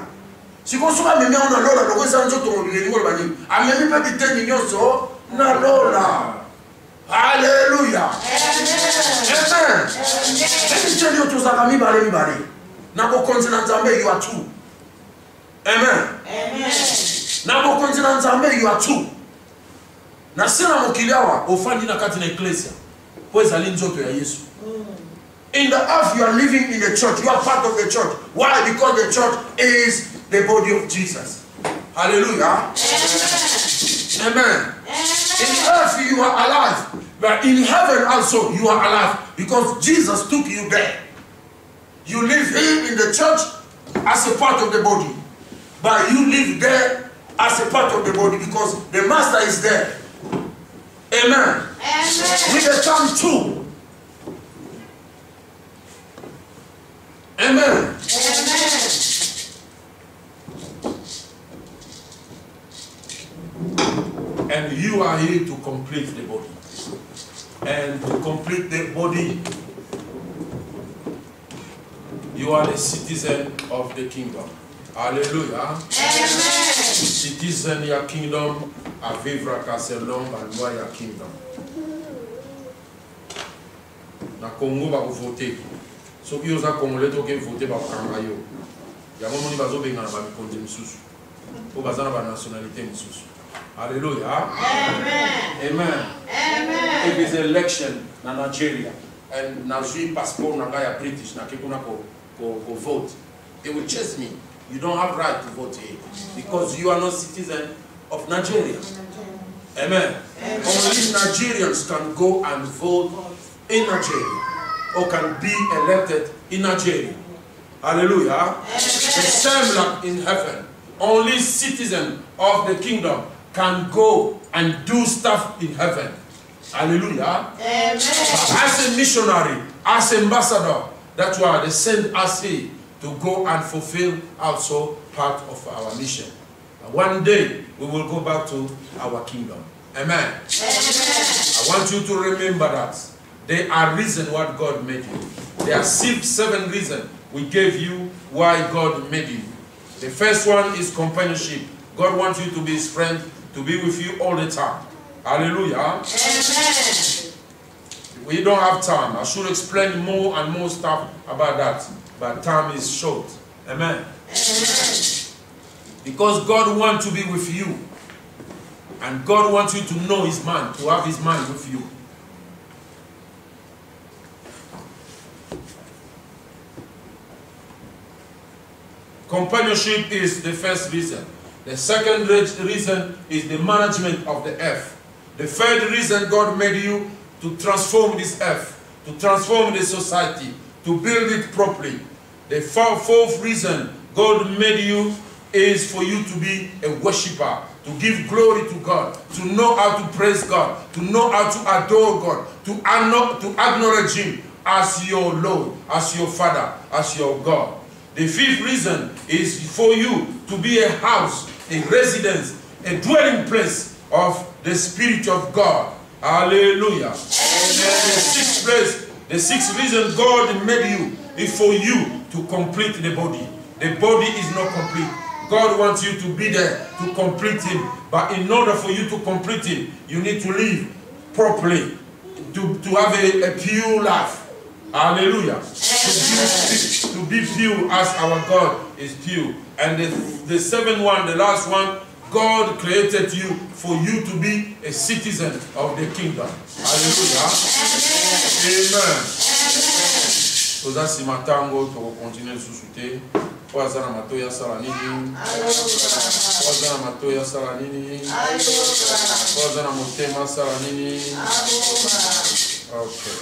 Sikoyo soka amemi yango na lola lokola eza nzoto mobimba ngolo bani. Amemi pe biteni nyonso na lola. Hallelujah. Amen. Let me tell you to zakami mibale. Nako konzina nzambe you are true. Amen. Amen. Nako konzina nzambe you are true. Na sina mokiliawa ofandi na kati na ecclesia. Kweza linzoto ya Yesu. In the earth you are living in the church. You are part of the church. Why? Because the church is the body of Jesus. Hallelujah. Amen. Amen. In earth you are alive. But in heaven also you are alive. Because Jesus took you there. You live here in the church as a part of the body. But you live there as a part of the body because the master is there. Amen. Amen. We become two. Amen. Amen. And you are here to complete the body. And to complete the body, you are the citizen of the kingdom. Hallelujah. Amen. Citizen of your kingdom, à vivre selon la loi de your kingdom. Na Congo va voter. Ceux qui osent congolais toke voter ba kangayo. Ya momo ni bazo benga na ba konde misusu. Po bazana ba nationalité misusu. Hallelujah. Amen. Amen. Amen. If it's election na Nigeria and na jui passport na ya British na kekuna go vote, they will chase me. You don't have right to vote here because you are not citizen of Nigeria. Amen. Amen. Only Nigerians can go and vote in Nigeria or can be elected in Nigeria. Hallelujah. Amen. The same like in heaven. Only citizens of the kingdom can go and do stuff in heaven. Hallelujah. Amen. As a missionary, as ambassador, that's why they send us here to go and fulfill also part of our mission. And one day we will go back to our kingdom. Amen. Amen. I want you to remember that there are reasons why God made you. There are 7 reasons we gave you why God made you. The first one is companionship. God wants you to be his friend, to be with you all the time. Hallelujah. Amen. We don't have time. I should explain more and more stuff about that. But time is short. Amen. Amen. Because God wants to be with you. And God wants you to know his mind, to have his mind with you. Companionship is the first reason. The second reason is the management of the earth. The third reason God made you to transform this earth, to transform the society, to build it properly. The fourth reason God made you is for you to be a worshiper, to give glory to God, to know how to praise God, to know how to adore God, to acknowledge him as your Lord, as your Father, as your God. The fifth reason is for you to be a house, a residence, a dwelling place of the Spirit of God. Hallelujah. And the sixth reason God made you is for you to complete the body. The body is not complete. God wants you to be there to complete him. But in order for you to complete him, you need to live properly, to have a pure life. Hallelujah. To be pure as our God is pure. And the seventh one, the last one, God created you for you to be a citizen of the kingdom. Hallelujah. Amen. Toza si matango to continue susute. Wazana matoya salanini. Wazana matoya salanini. Wazana motema salanini. Okay.